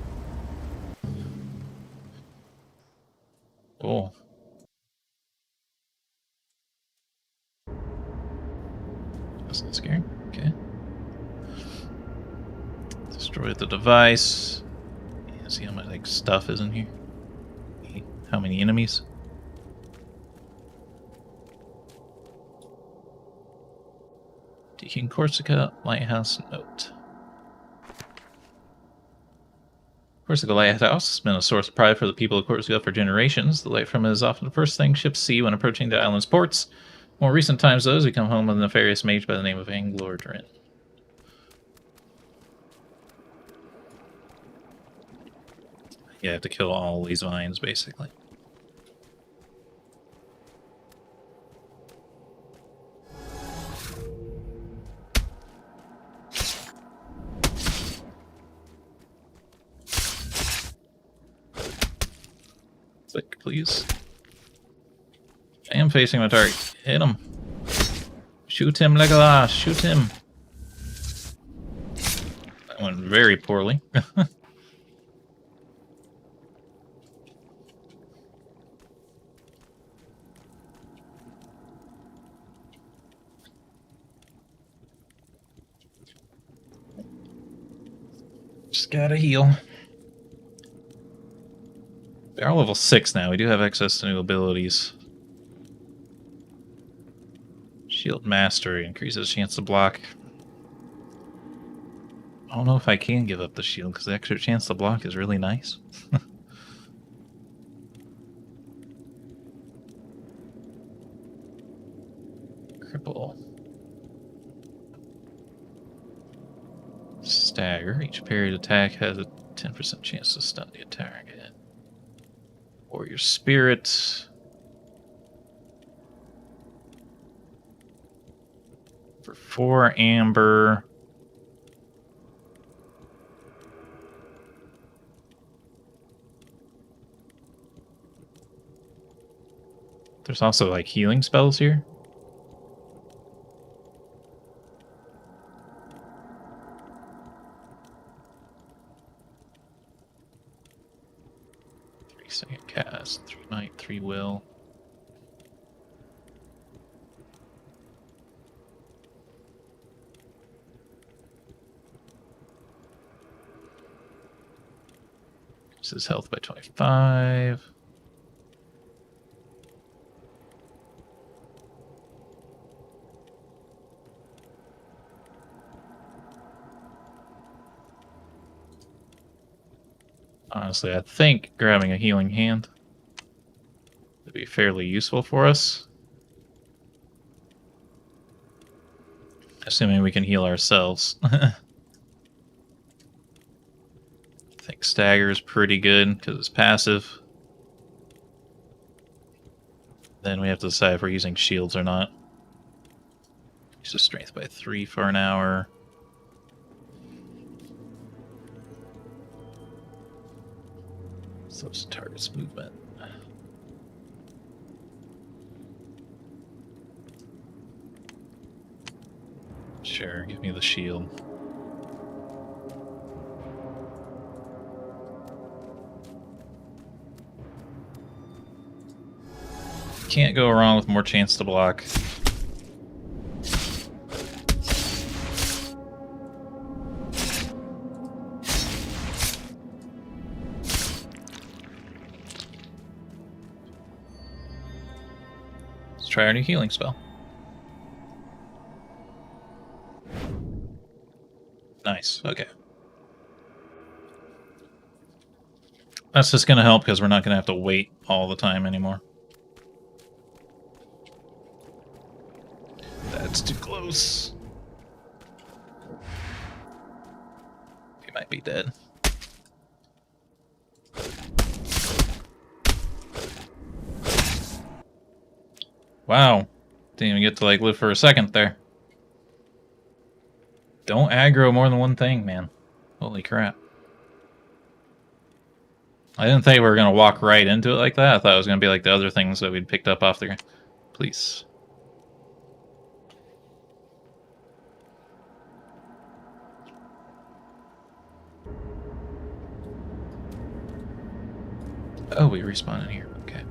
A: Oh. That's not scary. Okay. Destroy the device. Yeah, see how much like stuff is in here. How many enemies? Deacon Corsica Lighthouse note. Corsica Lighthouse has been a source of pride for the people of Corsica for generations. The light from it is often the first thing ships see when approaching the island's ports. More recent times, those we come home with a nefarious mage by the name of Agalarna. Yeah, I have to kill all these vines, basically. Click, please. I am facing my target. Hit him. Shoot him, Legolas. Shoot him. That went very poorly. Just gotta heal. We are level 6 now. We do have access to new abilities. Shield Mastery increases chance to block. I don't know if I can give up the shield, because the extra chance to block is really nice. Cripple. Stagger. Each parried attack has a 10% chance to stun the target. Warrior Spirit. For 4 amber. There's also like healing spells here. Second cast, 3 might, 3 will. Increases health by 25. Honestly, I think grabbing a healing hand would be fairly useful for us. Assuming we can heal ourselves. I think Stagger is pretty good because it's passive. Then we have to decide if we're using shields or not. Increases strength by 3 for an hour. Slows the target's movement. Sure, give me the shield. Can't go wrong with more chance to block. Let's try our new healing spell. Nice, okay. That's just going to help because we're not going to have to wait all the time anymore. That's too close. He might be dead. Wow. Didn't even get to like live for a second there. Don't aggro more than one thing, man. Holy crap. I didn't think we were going to walk right into it like that. I thought it was going to be like the other things that we'd picked up off the ground. Please. Oh, we respawn in here. Okay.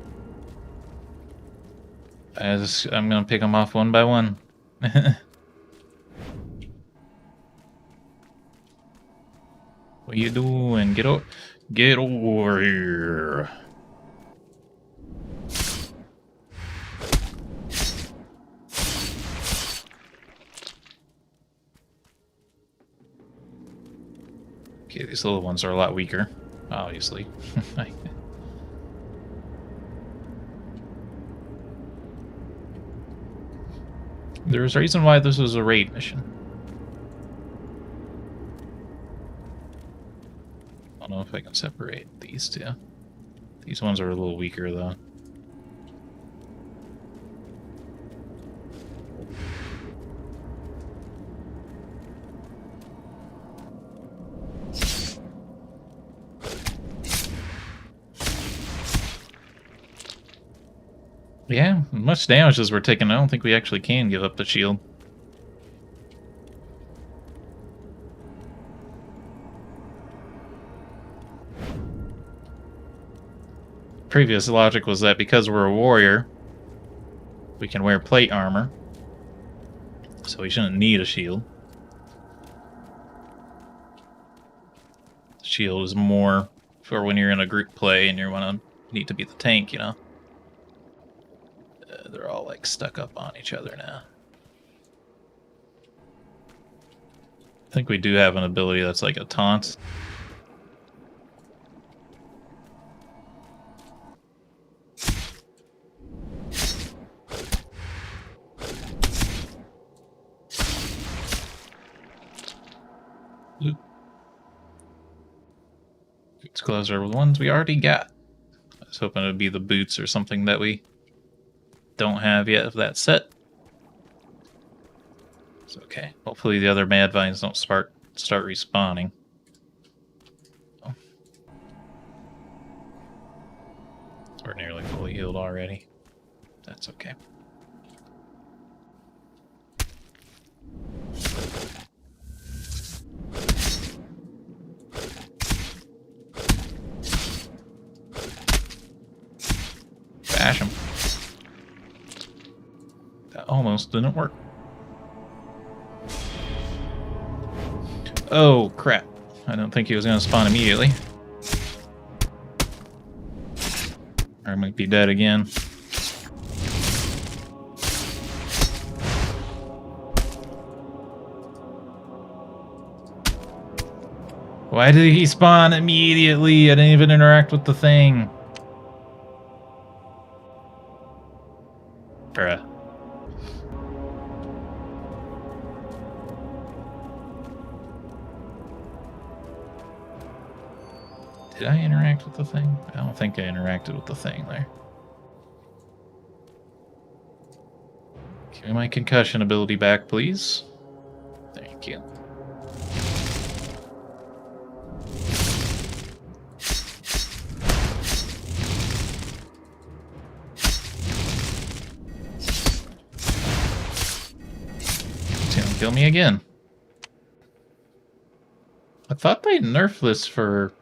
A: I'm going to pick them off one by one. What you doing? Get over here. Okay, these little ones are a lot weaker, obviously. There's a reason why this was a raid mission. I don't know if I can separate these two. These ones are a little weaker, though. Yeah, much damage as we're taking, I don't think we actually can give up the shield. Previous logic was that because we're a warrior, we can wear plate armor, so we shouldn't need a shield. Shield is more for when you're in a group play and you need to be the tank, you know. They're all like stuck up on each other now. I think we do have an ability that's like a taunt. Oop. Boots closer with ones we already got. I was hoping it would be the boots or something that we don't have yet of that set. It's okay. Hopefully the other mad vines don't start respawning. Oh. We're nearly fully healed already. That's okay. Bash him. That almost didn't work. Oh, crap. I don't think he was going to spawn immediately. Or I might be dead again. Why did he spawn immediately? I didn't even interact with the thing. Bruh. Did I interact with the thing? I don't think I interacted with the thing there. Give me my concussion ability back, please. Thank you. It's gonna kill me again. I thought they nerfed this for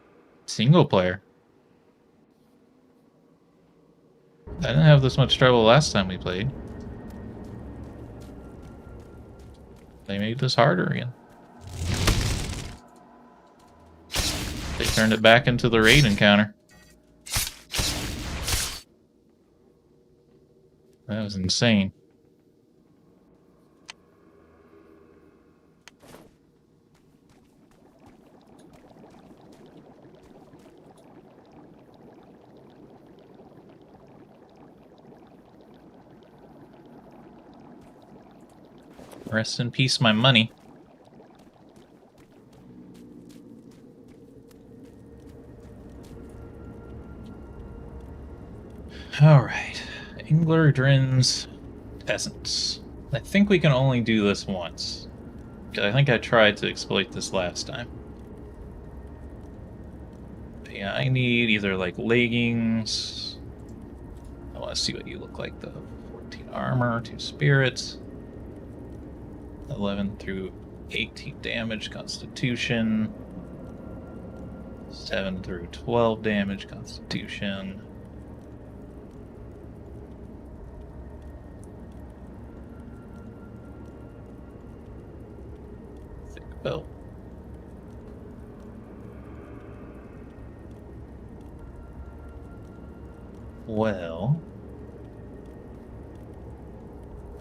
A: single player. I didn't have this much trouble last time we played. They made this harder again. They turned it back into the raid encounter. That was insane. Rest in peace, my money. Alright. Ingler, Drins, Peasants. I think we can only do this once. I think I tried to exploit this last time. But yeah, I need either like leggings. I want to see what you look like though. 14 armor, 2 spirits. 11 through 18 damage, Constitution. 7 through 12 damage, Constitution. Thick belt. Well,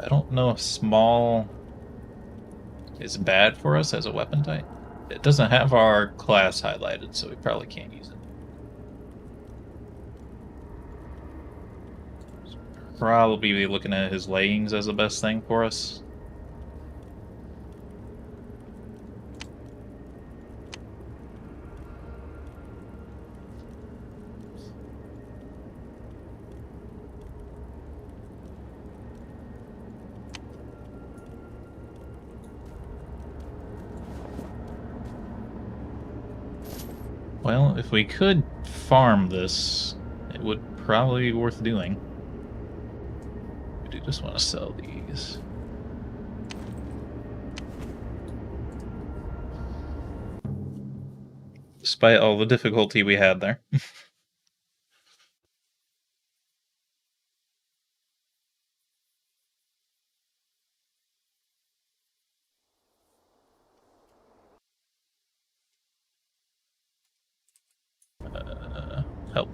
A: I don't know if small is bad for us as a weapon type. It doesn't have our class highlighted, so we probably can't use it. Probably be looking at his leggings as the best thing for us. Well, if we could farm this, it would probably be worth doing. We do just want to sell these. Despite all the difficulty we had there. Help.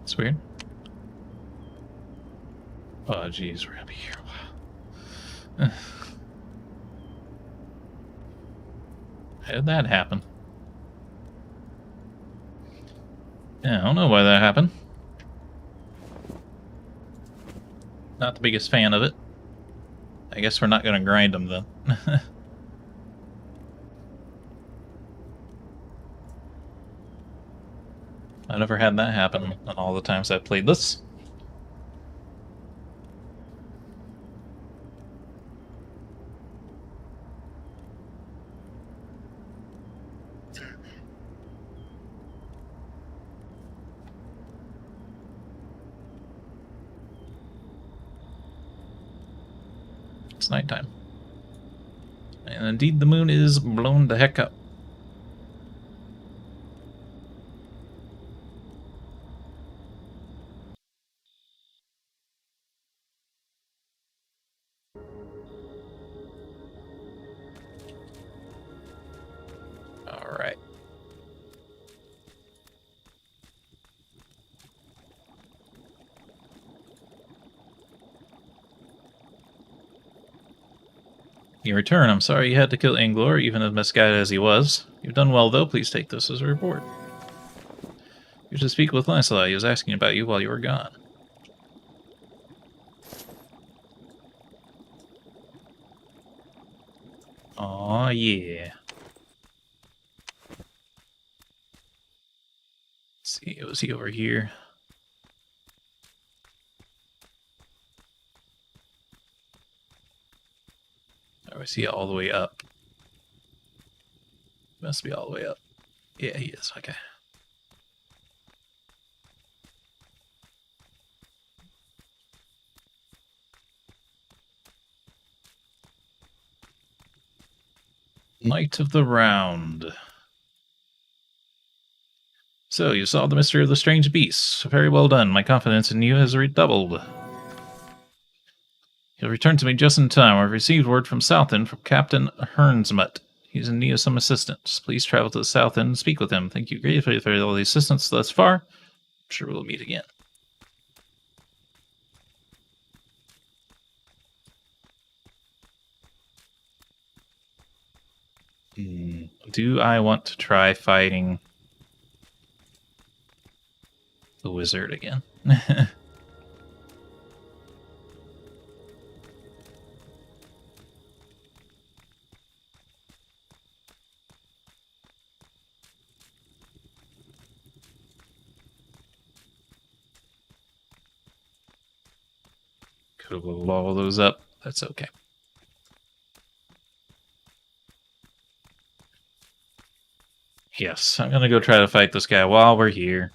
A: It's weird. Oh, jeez, we're gonna be here a while. How did that happen? Yeah, I don't know why that happened. Not the biggest fan of it. I guess we're not gonna grind them though. I've never had that happen on all the times I've played this. It's nighttime. And indeed the moon is blown the heck up. Alright. You return. I'm sorry you had to kill Anglor, even as misguided as he was. You've done well, though. Please take this as a reward. You should speak with Lancelot. He was asking about you while you were gone. Aw, yeah. Let's see, was he over here? Or was he all the way up? Must be all the way up. Yeah, he is. Okay. Knight of the Round. So, you solved the mystery of the strange beasts. Very well done. My confidence in you has redoubled. You'll return to me just in time. I've received word from Southend from Captain Hernsmuth. He's in need of some assistance. Please travel to the South End and speak with him. Thank you greatly for all the assistance thus far. I'm sure we'll meet again. Do I want to try fighting the wizard again? Could have leveled all those up. That's okay. Yes, I'm gonna go try to fight this guy while we're here.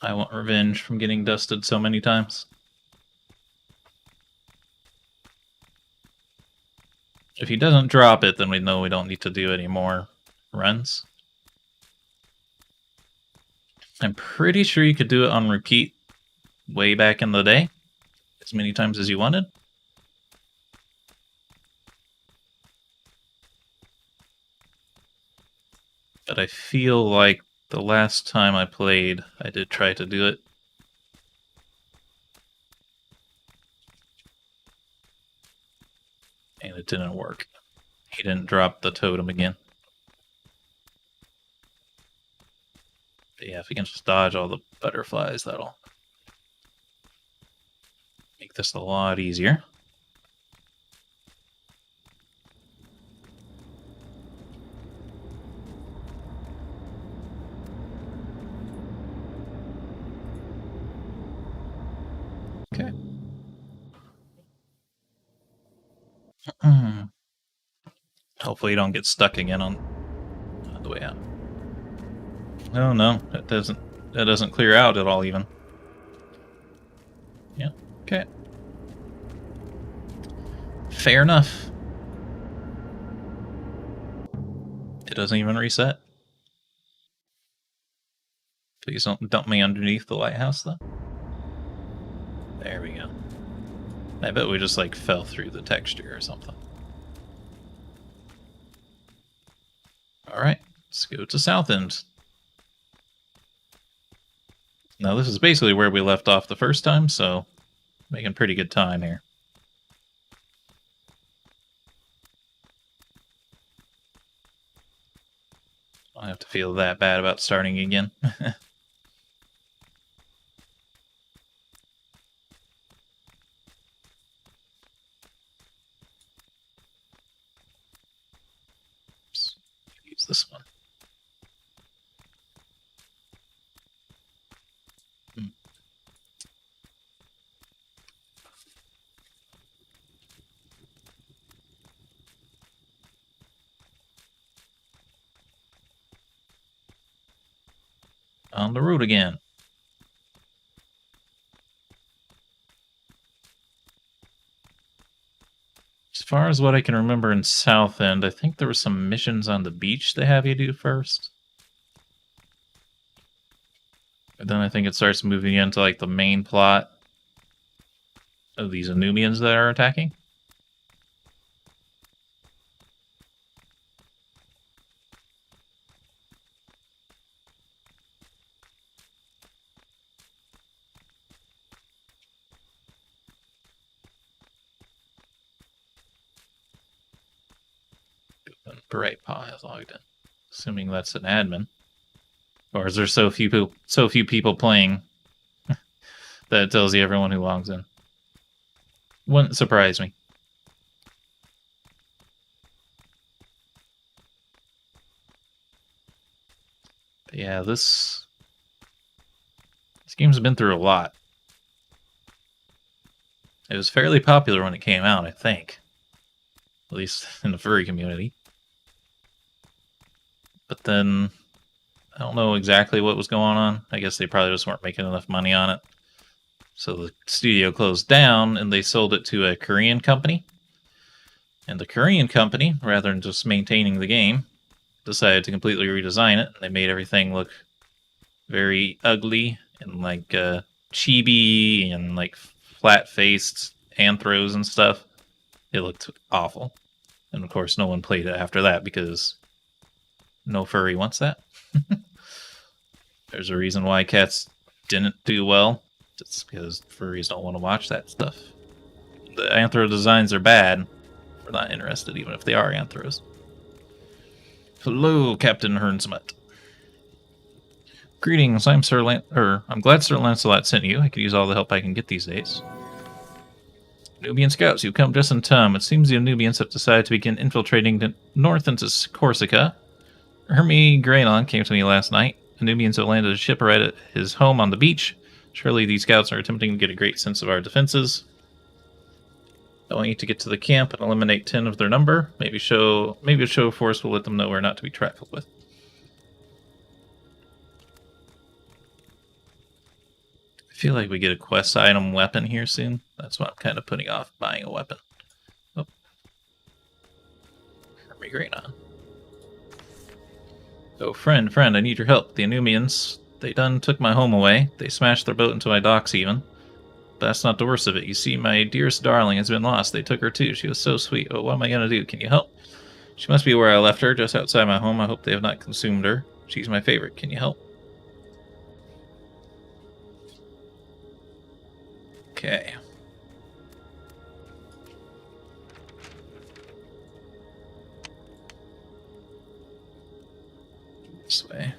A: I want revenge from getting dusted so many times. If he doesn't drop it, then we know we don't need to do any more runs. I'm pretty sure you could do it on repeat way back in the day, as many times as you wanted. But I feel like the last time I played, I did try to do it. And it didn't work. He didn't drop the totem again. But yeah, if we can just dodge all the butterflies, that'll make this a lot easier. Okay. Hopefully you don't get stuck again on the way out. Oh no, that doesn't clear out at all even. Yeah, okay. Fair enough. It doesn't even reset. Please don't dump me underneath the lighthouse though. There we go. I bet we just like fell through the texture or something. Alright, let's go to Southend. Now this is basically where we left off the first time, so making pretty good time here. I don't have to feel that bad about starting again. Oops. Use this one. On the road again. As far as what I can remember in Southend, I think there were some missions on the beach they have you do first. And then I think it starts moving into like the main plot of these Anumians that are attacking. Bright Paw has logged in. Assuming that's an admin. Or is there so few people playing that it tells you everyone who logs in? Wouldn't surprise me. But yeah, this game's been through a lot. It was fairly popular when it came out, I think. At least in the furry community. But then, I don't know exactly what was going on. I guess they probably just weren't making enough money on it. So the studio closed down, and they sold it to a Korean company. And the Korean company, rather than just maintaining the game, decided to completely redesign it. They made everything look very ugly and like chibi and like flat-faced anthros and stuff. It looked awful. And of course, no one played it after that because no furry wants that. There's a reason why cats didn't do well. It's because furries don't want to watch that stuff. The anthro designs are bad. We're not interested, even if they are anthros. Hello, Captain Hernsmutt. Greetings, I'm glad Sir Lancelot sent you. I could use all the help I can get these days. Nubian scouts, you've come just in time. It seems the Nubians have decided to begin infiltrating north into Corsica. Hermie Greynon came to me last night. The Nubians have landed a ship right at his home on the beach. Surely these scouts are attempting to get a great sense of our defenses. I want you to get to the camp and eliminate 10 of their number. Maybe a show of force will let them know we're not to be trifled with. I feel like we get a quest item weapon here soon. That's why I'm kind of putting off buying a weapon. Oh. Hermie Greynon. Oh, friend, I need your help. The Anumians, they done took my home away. They smashed their boat into my docks even. But that's not the worst of it. You see, my dearest darling has been lost. They took her too. She was so sweet. Oh, what am I going to do? Can you help? She must be where I left her, just outside my home. I hope they have not consumed her. She's my favorite. Can you help? Okay. This way.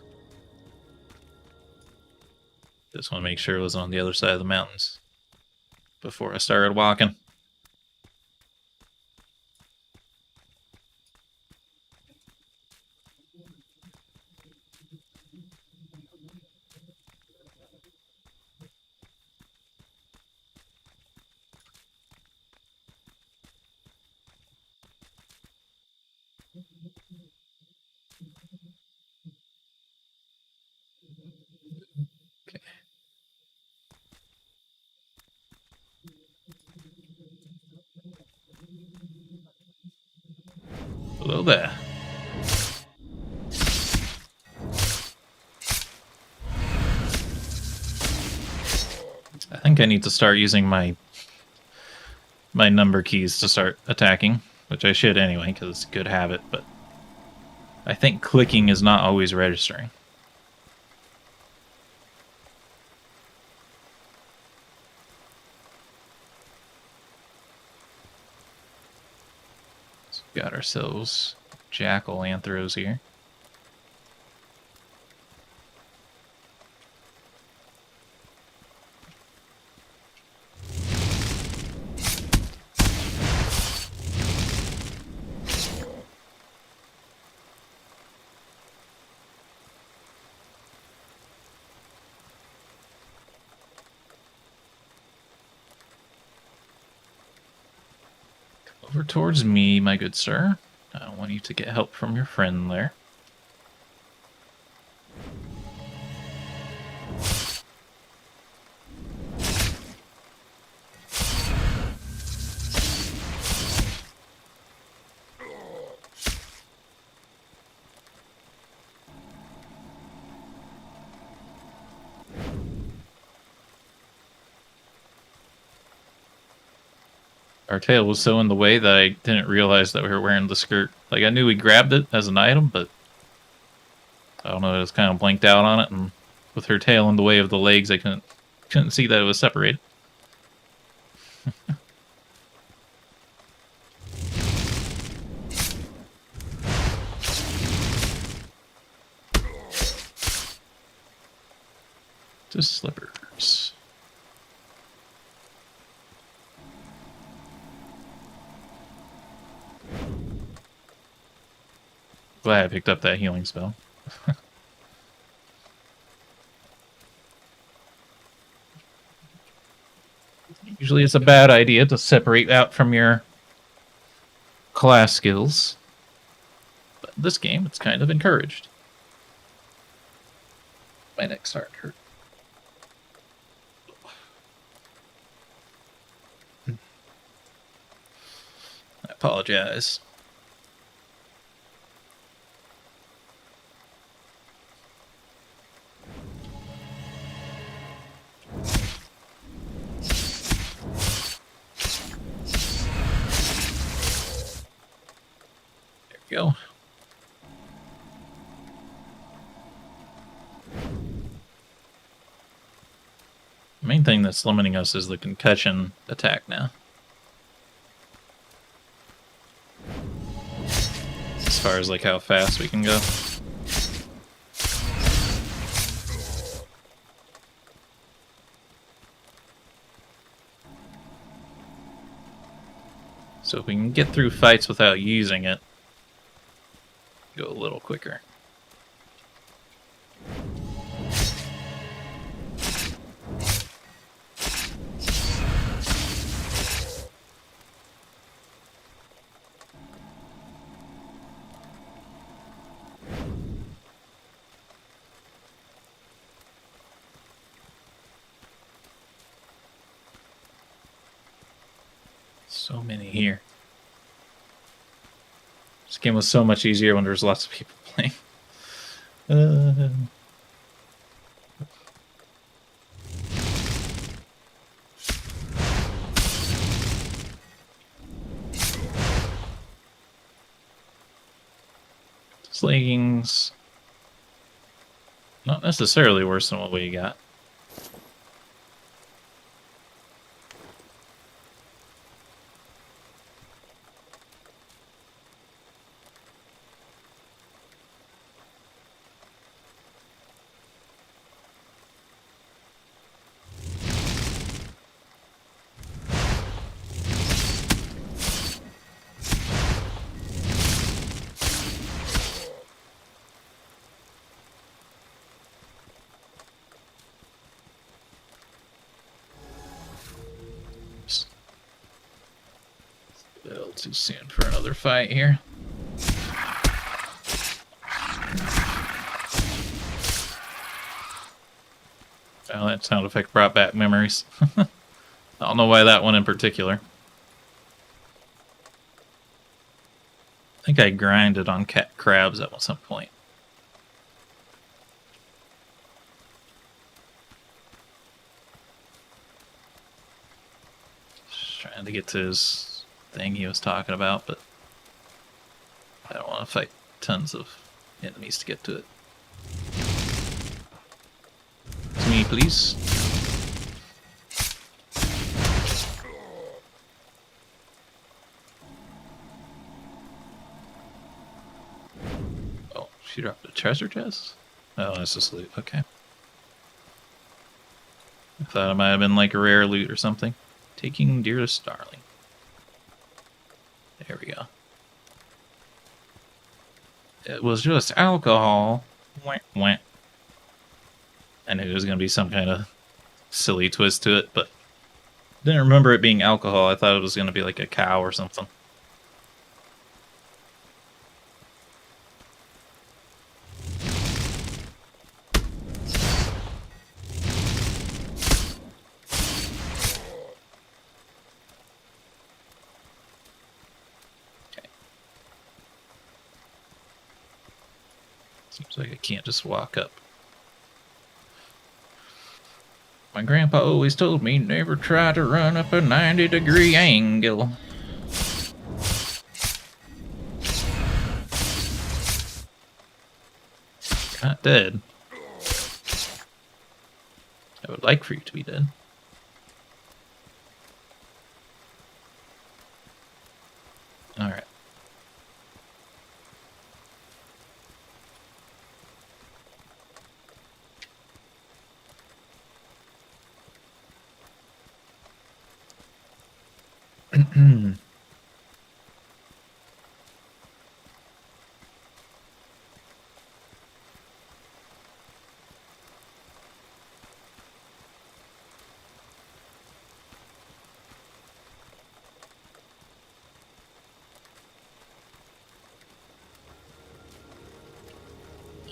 A: Just want to make sure it was on the other side of the mountains before I started walking. Hello there. I think I need to start using my number keys to start attacking, which I should anyway, because it's a good habit, but I think clicking is not always registering. So we've got ourselves jackal anthros here. Over towards me, my good sir. I don't want you to get help from your friend there. Our tail was so in the way that I didn't realize that we were wearing the skirt. Like, I knew we grabbed it as an item, but I don't know, I was kind of blanked out on it, and with her tail in the way of the legs, I couldn't see that it was separated. Just slippers. Glad I picked up that healing spell. Usually it's a bad idea to separate out from your class skills. But in this game, it's kind of encouraged. My neck started to hurt. Apologize. There we go. The main thing that's limiting us is the concussion attack now. As far as like how fast we can go. So if we can get through fights without using it, go a little quicker. So many here. This game was so much easier when there was lots of people playing. Leggings. Not necessarily worse than what we got. A little too soon for another fight here. Oh, that sound effect brought back memories. I don't know why that one in particular. I think I grinded on cat crabs at some point. Just trying to get to his thing he was talking about, but I don't want to fight tons of enemies to get to it. To me, please. Oh, she dropped a treasure chest? Oh, that's just loot. Okay. I thought it might have been like a rare loot or something. Taking dearest darling. There we go. It was just alcohol. Wah, wah. I knew there was going to be some kind of silly twist to it, but didn't remember it being alcohol. I thought it was going to be like a cow or something. Seems like I can't just walk up. My grandpa always told me never try to run up a 90-degree angle. Not dead. I would like for you to be dead. Alright.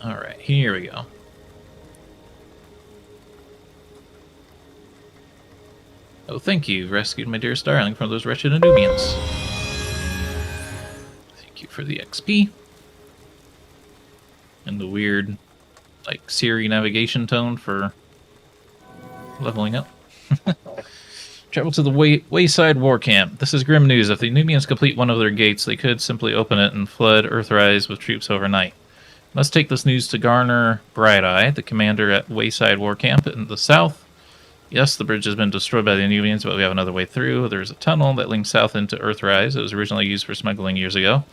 A: Alright, here we go. Oh, thank you. Rescued my dearest darling from those wretched Anubians. for the XP. And the weird, like, Siri navigation tone for leveling up. Travel to the Wayside War Camp. This is grim news. If the Nubians complete one of their gates, they could simply open it and flood Earthrise with troops overnight. Must take this news to Garner Bright-Eye, the commander at Wayside War Camp in the south. Yes, the bridge has been destroyed by the Nubians, but we have another way through. There's a tunnel that links south into Earthrise. It was originally used for smuggling years ago.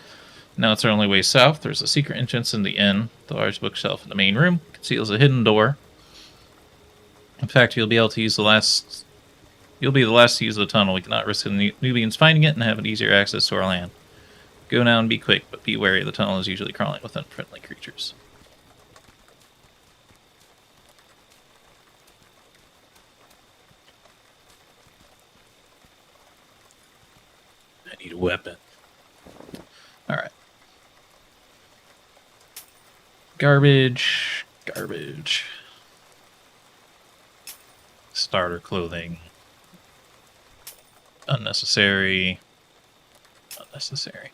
A: Now it's our only way south. There's a secret entrance in the inn. The large bookshelf in the main room conceals a hidden door. In fact, you'll be able to use the last... You'll be the last to use the tunnel. We cannot risk the Nubians finding it and having easier access to our land. Go now and be quick, but be wary. The tunnel is usually crawling with unfriendly creatures. I need a weapon. Alright. Garbage. Garbage. Starter clothing. Unnecessary. Unnecessary.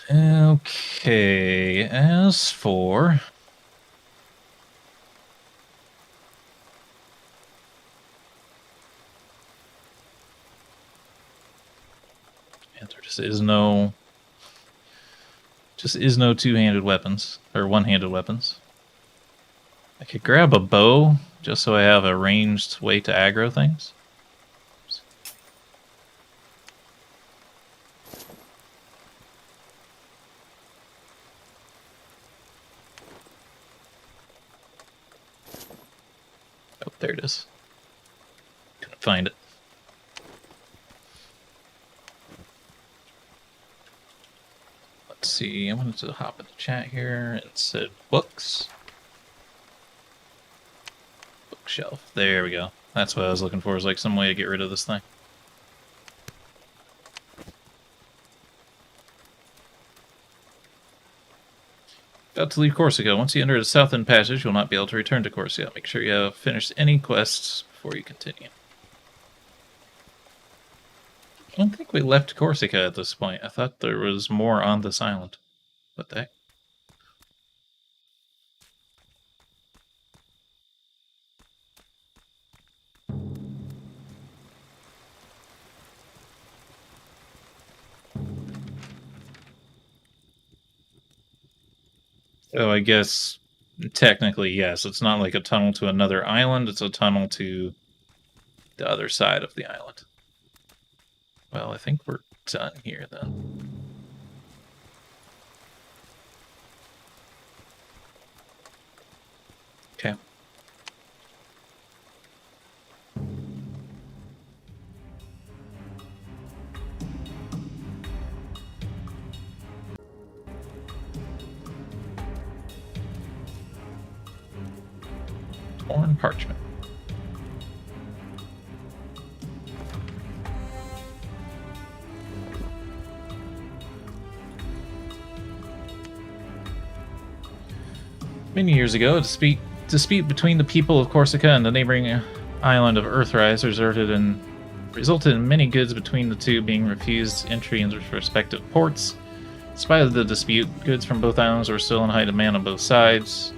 A: Okay, as for... Yeah, there just is no two-handed weapons, or one-handed weapons. I could grab a bow, just so I have a ranged way to aggro things. Oh, there it is. Couldn't find it. Let's see, I wanted to hop in the chat here. It said books. Bookshelf. There we go. That's what I was looking for, is like some way to get rid of this thing. About to leave Corsica. Once you enter the South End Passage, you'll not be able to return to Corsica. Make sure you have finished any quests before you continue. I don't think we left Corsica at this point. I thought there was more on this island. What the heck? Oh, I guess technically, yes. It's not like a tunnel to another island. It's a tunnel to the other side of the island. Well, I think we're done here, then. Okay. Torn parchment. Many years ago, a dispute between the people of Corsica and the neighboring island of Earthrise resulted in many goods between the two being refused entry into respective ports. Despite the dispute, goods from both islands were still in high demand on both sides.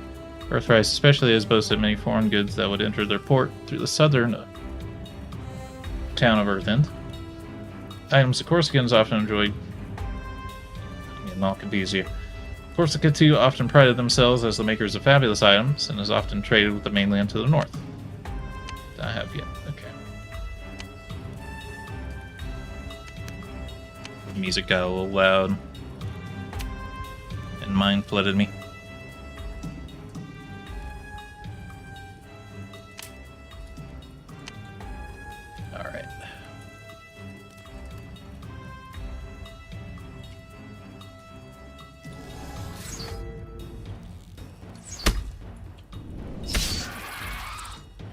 A: Earthrise especially has boasted many foreign goods that would enter their port through the southern town of Earthend. Items the Corsicans often enjoyed. All confused here. Corsica too often prided themselves as the makers of fabulous items, and is often traded with the mainland to the north. I have yet. Okay. Music got a little loud, and mind flooded me. Alright.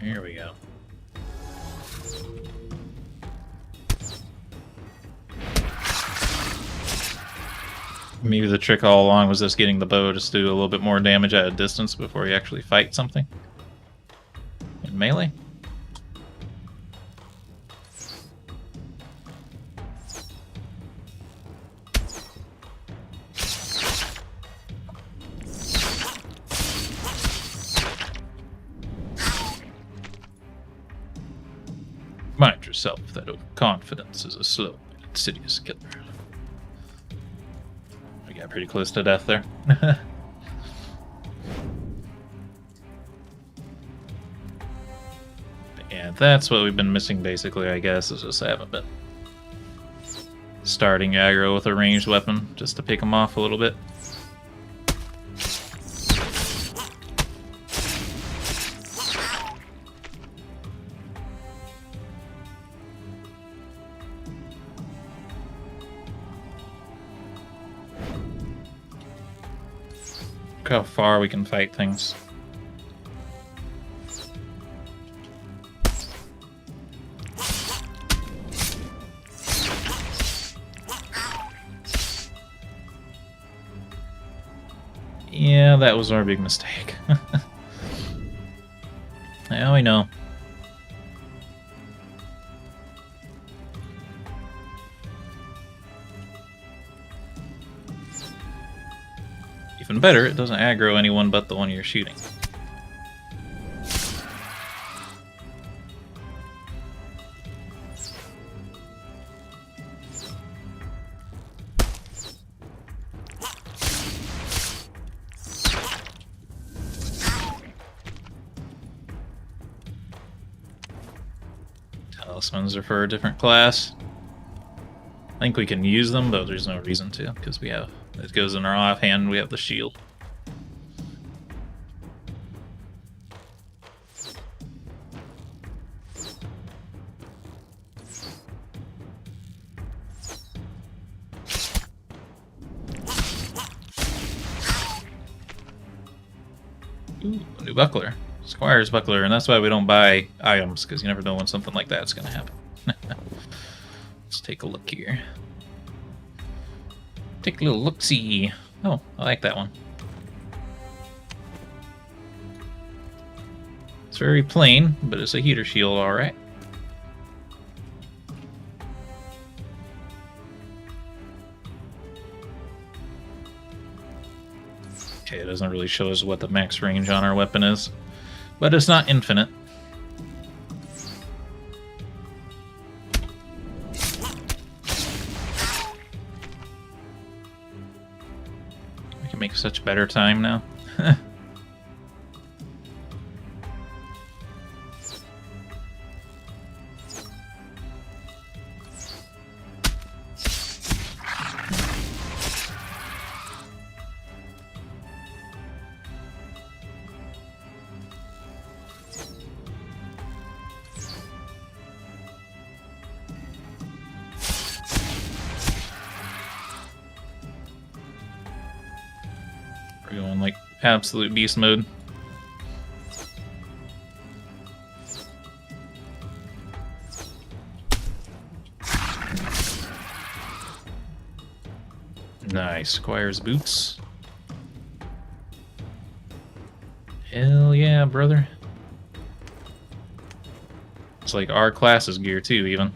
A: Here we go. Maybe the trick all along was just getting the bow to do a little bit more damage at a distance before you actually fight something. In melee? yourself that confidence is a slow, insidious killer. We got pretty close to death there. Yeah, that's what we've been missing basically, I guess, is just I haven't been starting aggro with a ranged weapon just to pick them off a little bit. Look how far we can fight things. Yeah, that was our big mistake. Now I know. Even better, it doesn't aggro anyone but the one you're shooting. Talismans are for a different class. I think we can use them, but there's no reason to, because we have, it goes in our offhand, we have the shield. Ooh, a new buckler. Squire's buckler, and that's why we don't buy items, because you never know when something like that's going to happen. Let's take a look here. Take a little look-see. Oh, I like that one. It's very plain, but it's a heater shield, alright. Okay, it doesn't really show us what the max range on our weapon is, but it's not infinite. We can make such better time now. We're going like absolute beast mode. Nice. Squire's boots. Hell yeah, brother. It's like our class's gear too, even.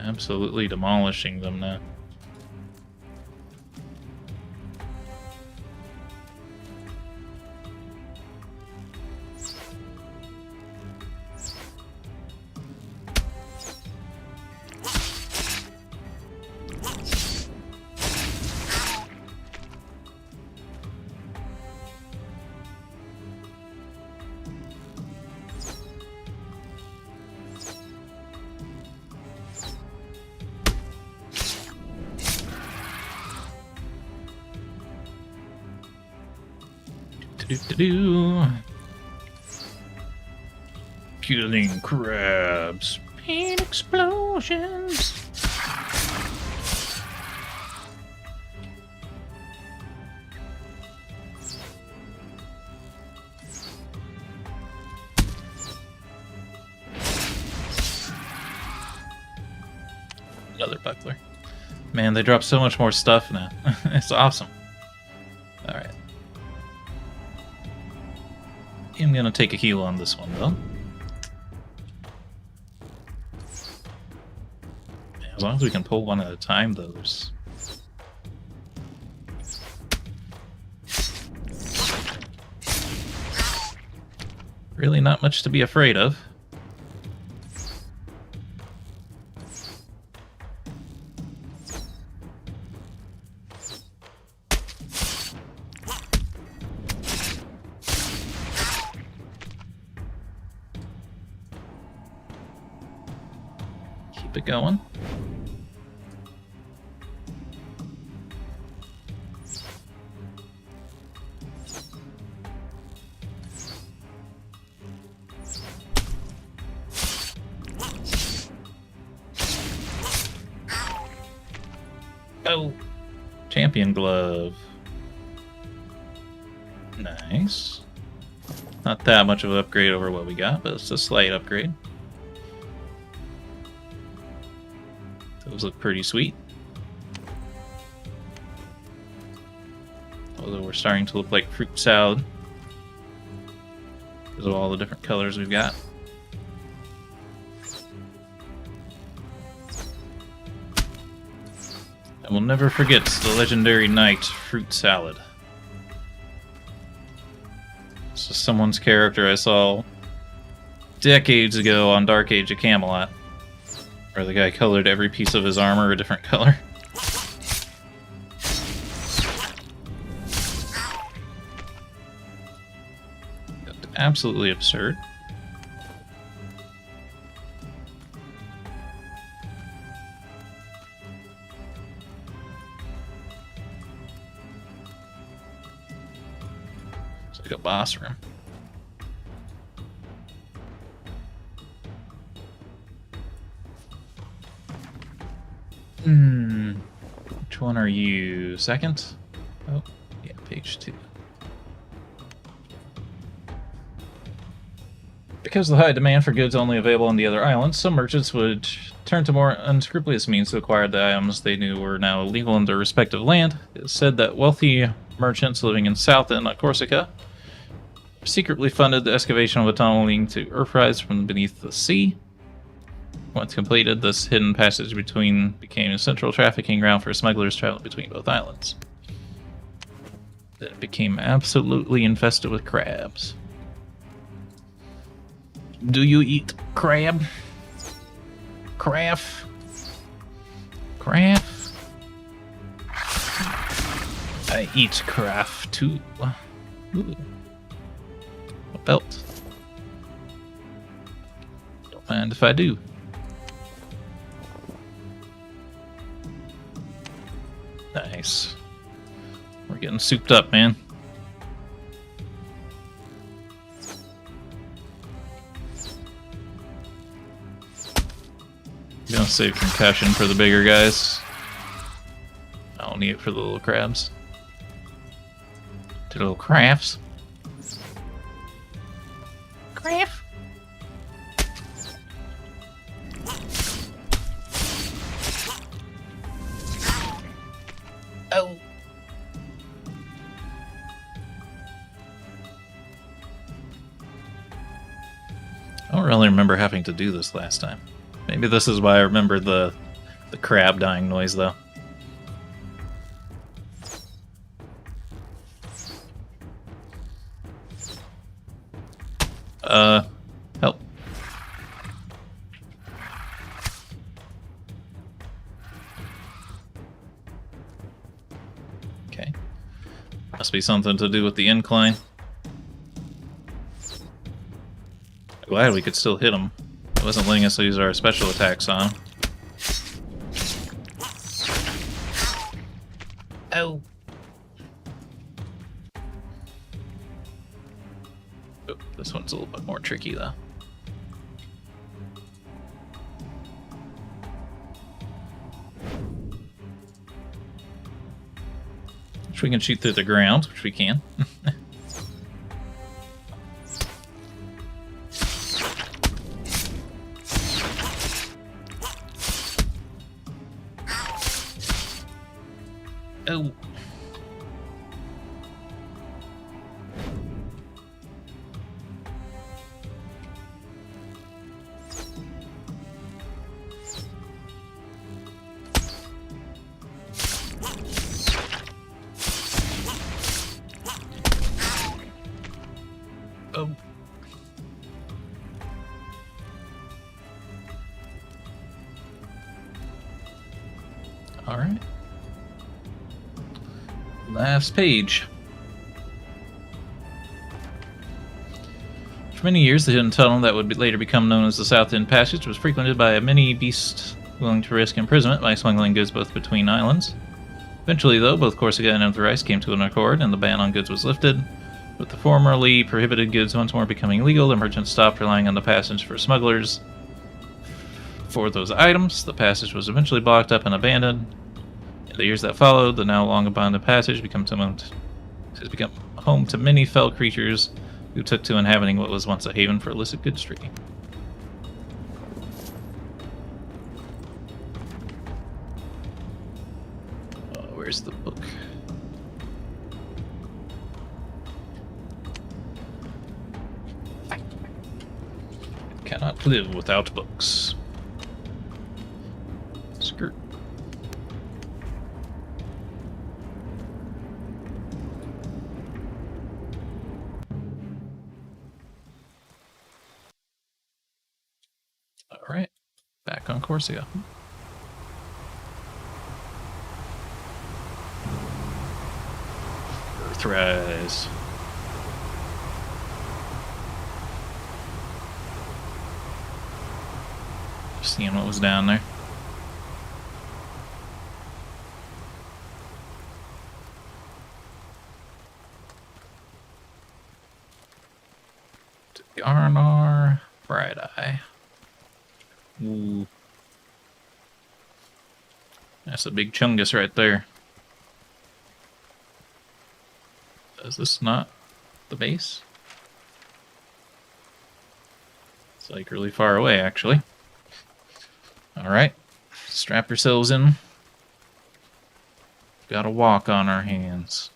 A: Absolutely demolishing them now. Killing crabs. Pain explosions. Another buckler. Man, they drop so much more stuff now. It's awesome. Alright. I'm gonna take a heal on this one, though. As long as we can pull one at a time, though, there's... really not much to be afraid of. Keep it going. Oh, champion glove. Nice. Not that much of an upgrade over what we got, but it's a slight upgrade. Those look pretty sweet. Although we're starting to look like fruit salad because of all the different colors we've got. I will never forget the legendary knight fruit salad. This is someone's character I saw decades ago on Dark Age of Camelot, where the guy colored every piece of his armor a different color. Absolutely absurd. It's like a boss room. Which one are you? Second? Oh, yeah, page 2. Because of the high demand for goods only available on the other islands, some merchants would turn to more unscrupulous means to acquire the items they knew were now illegal in their respective land. It is said that wealthy merchants living in South and Corsica secretly funded the excavation of a tunnel leading to Earthrise from beneath the sea. Once completed, this hidden passage became a central trafficking ground for smugglers traveling between both islands. Then it became absolutely infested with crabs. Do you eat crab? Craft? Craft? I eat craft too. Ooh. A belt. Don't mind if I do. Nice. We're getting souped up, man. Gonna save concussion for the bigger guys. I don't need it for the little crabs. The little crafts. Craft. Oh. I don't really remember having to do this last time. Maybe this is why I remember the crab dying noise, though. Help. Okay. Must be something to do with the incline. Glad we could still hit him. It wasn't letting us use our special attacks on him. Oh. Oh, this one's a little bit more tricky, though. Which we can shoot through the ground, which we can. Oh. Oh. All right. Last page. For many years, the hidden tunnel that would later become known as the South End Passage was frequented by many beasts willing to risk imprisonment by smuggling goods both between islands. Eventually, though, both Corsica and Otherworld came to an accord, and the ban on goods was lifted. With the formerly prohibited goods once more becoming legal, the merchants stopped relying on the passage for smugglers. For those items, the passage was eventually blocked up and abandoned. In the years that followed, the now long abandoned passage has become home to many fell creatures who took to inhabiting what was once a haven for illicit goods trading. Where's the book? Cannot live without books. Skirt. All right, back on Corsica. Earthrise. Seeing what was down there. Agalarna, Bright Eye. Ooh. That's a big chungus right there. Is this not the base? It's like really far away, actually. Alright, strap yourselves in. Got a walk on our hands.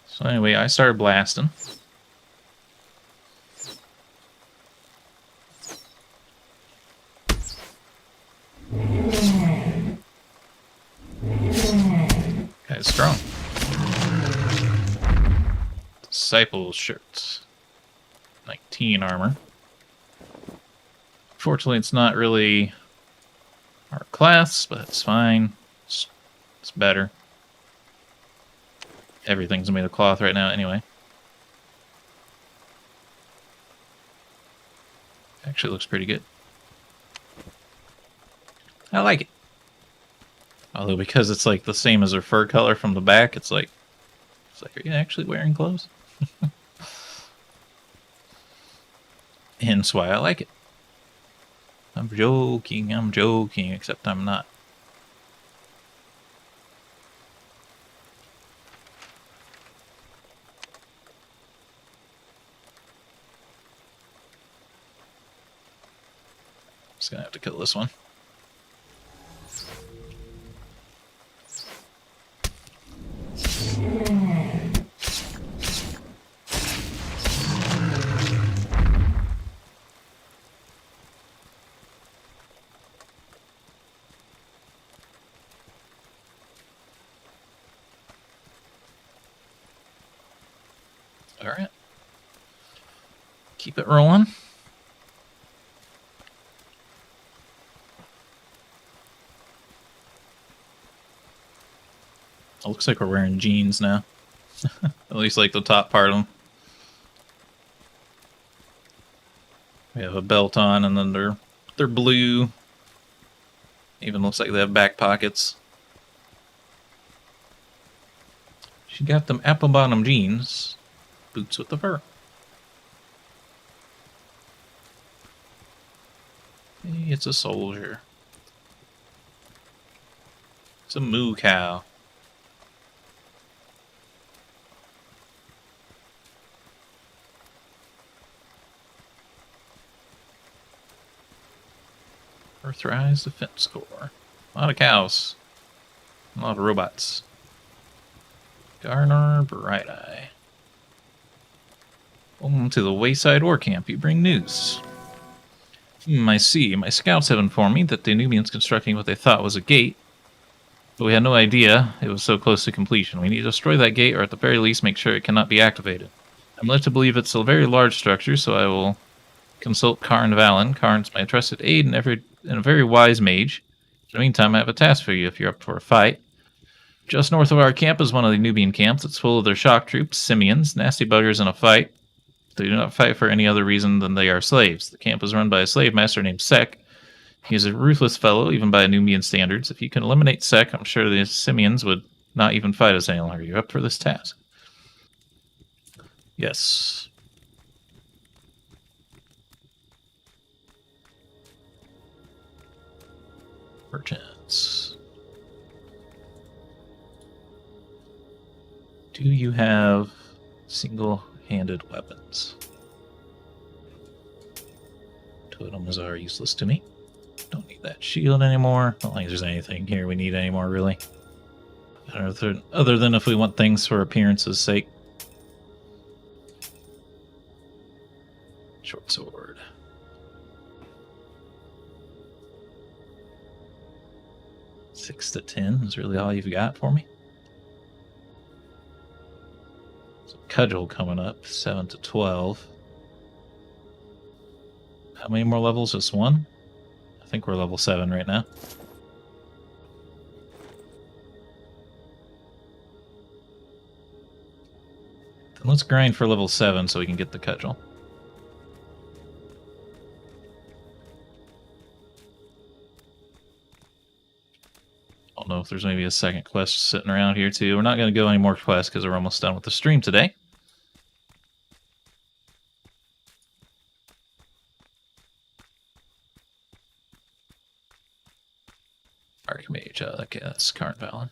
A: So anyway, I started blasting. Guy's strong. Disciple shirts. 19 armor. Fortunately, it's not really our class, but it's fine. It's better. Everything's made of cloth right now anyway. Actually looks pretty good. I like it. Although because it's like the same as her fur color from the back, it's like, are you actually wearing clothes? Hence why I like it. I'm joking, except I'm not. Just gonna have to kill this one. All right. Keep it rolling. It looks like we're wearing jeans now. At least like the top part of them. We have a belt on, and then they're blue. Even looks like they have back pockets. She got them apple bottom jeans, boots with the fur. It's a soldier. It's a moo cow. Earthrise Defense Corps. A lot of cows. A lot of robots. Garner Bright Eye. Welcome to the Wayside Ore Camp. You bring news. I see. My scouts have informed me that the Nubians constructing what they thought was a gate, but we had no idea it was so close to completion. We need to destroy that gate, or at the very least make sure it cannot be activated. I'm led to believe it's a very large structure, so I will consult Karn Valen. Karn's my trusted aide and a very wise mage. In the meantime, I have a task for you if you're up for a fight. Just north of our camp is one of the Nubian camps. It's full of their shock troops, simians, nasty buggers in a fight. They do not fight for any other reason than they are slaves. The camp is run by a slave master named Sek. He is a ruthless fellow, even by Nubian standards. If you can eliminate Sek, I'm sure the simians would not even fight us any longer. You up for this task? Yes. Merchants. Do you have single-handed weapons? Totems are useless to me. Don't need that shield anymore. I don't think there's anything here we need anymore, really. Other than if we want things for appearance's sake. Short sword. Six to 10 is really all you've got for me. So cudgel coming up, 7 to 12. How many more levels? Just one? I think we're level 7 right now. Then let's grind for level 7 so we can get the cudgel. I don't know if there's maybe a second quest sitting around here too. We're not going to go any more quests because we're almost done with the stream today. Archmage, okay, that's Karn Valen.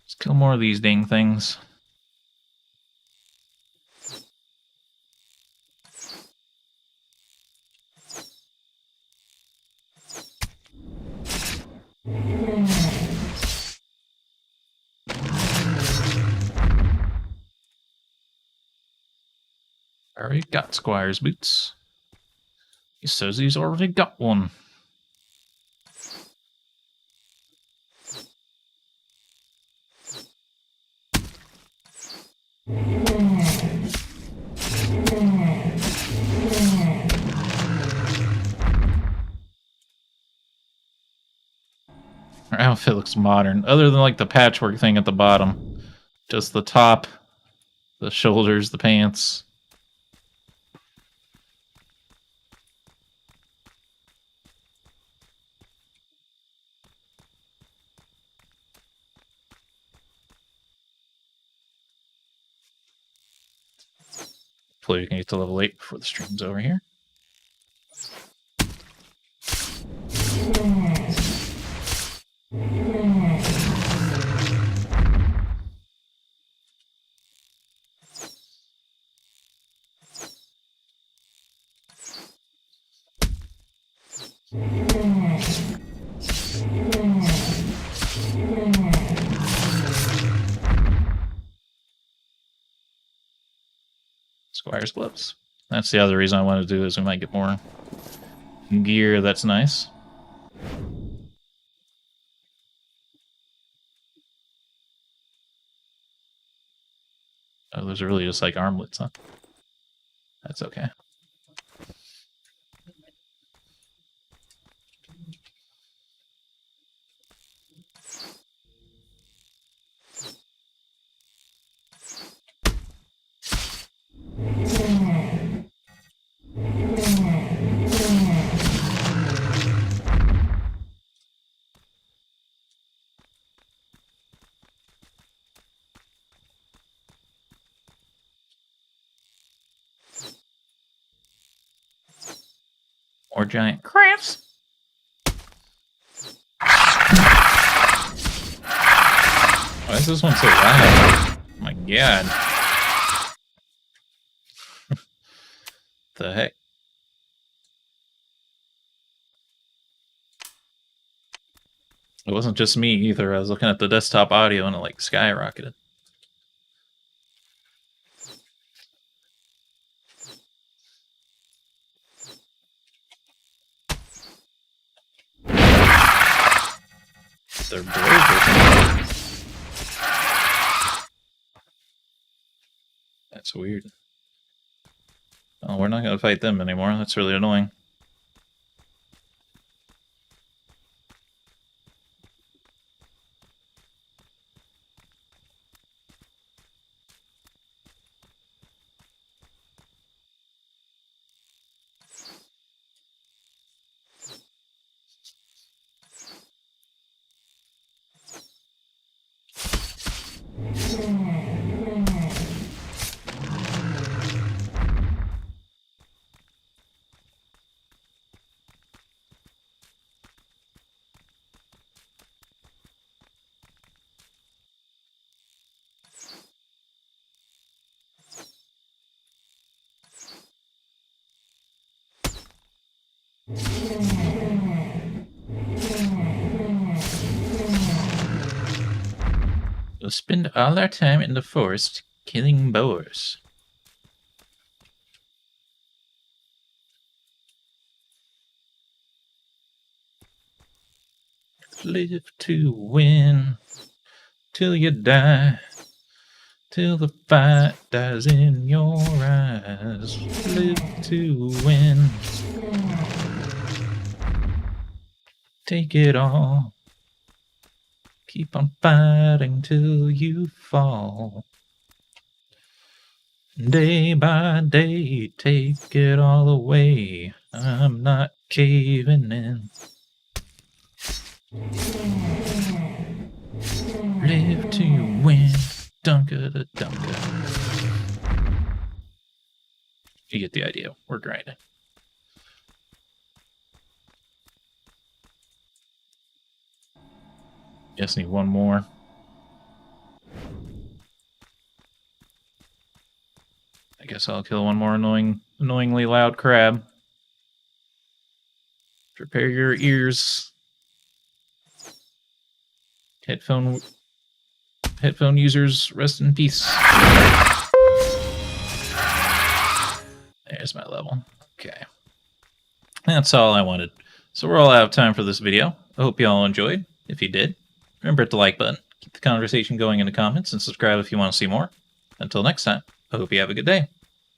A: Let's kill more of these dang things. Already got Squire's boots. He says he's already got one. Our outfit looks modern, other than like the patchwork thing at the bottom. Just the top, the shoulders, the pants. Hopefully we can get to level 8 before the stream's over here. Squire's gloves. That's the other reason I want to do is we might get more gear that's nice. Oh, those are really just like armlets, huh? That's okay. More giant crabs. Why is this one so loud? Oh my god. The heck? It wasn't just me either. I was looking at the desktop audio and it like skyrocketed. They're broken. That's weird. Oh, we're not going to fight them anymore. That's really annoying. We'll spend all our time in the forest killing boars. Live to win till you die, till the fight dies in your eyes. Live to win. Take it all. Keep on fighting till you fall. Day by day, take it all away. I'm not caving in. Live to win. Dunka da dunka. You get the idea. We're grinding. Just need one more. I guess I'll kill one more annoyingly loud crab. Prepare your ears. Headphone users, rest in peace. There's my level. Okay. That's all I wanted. So we're all out of time for this video. I hope you all enjoyed. If you did, remember to hit the like button, keep the conversation going in the comments, and subscribe if you want to see more. Until next time, I hope you have a good day.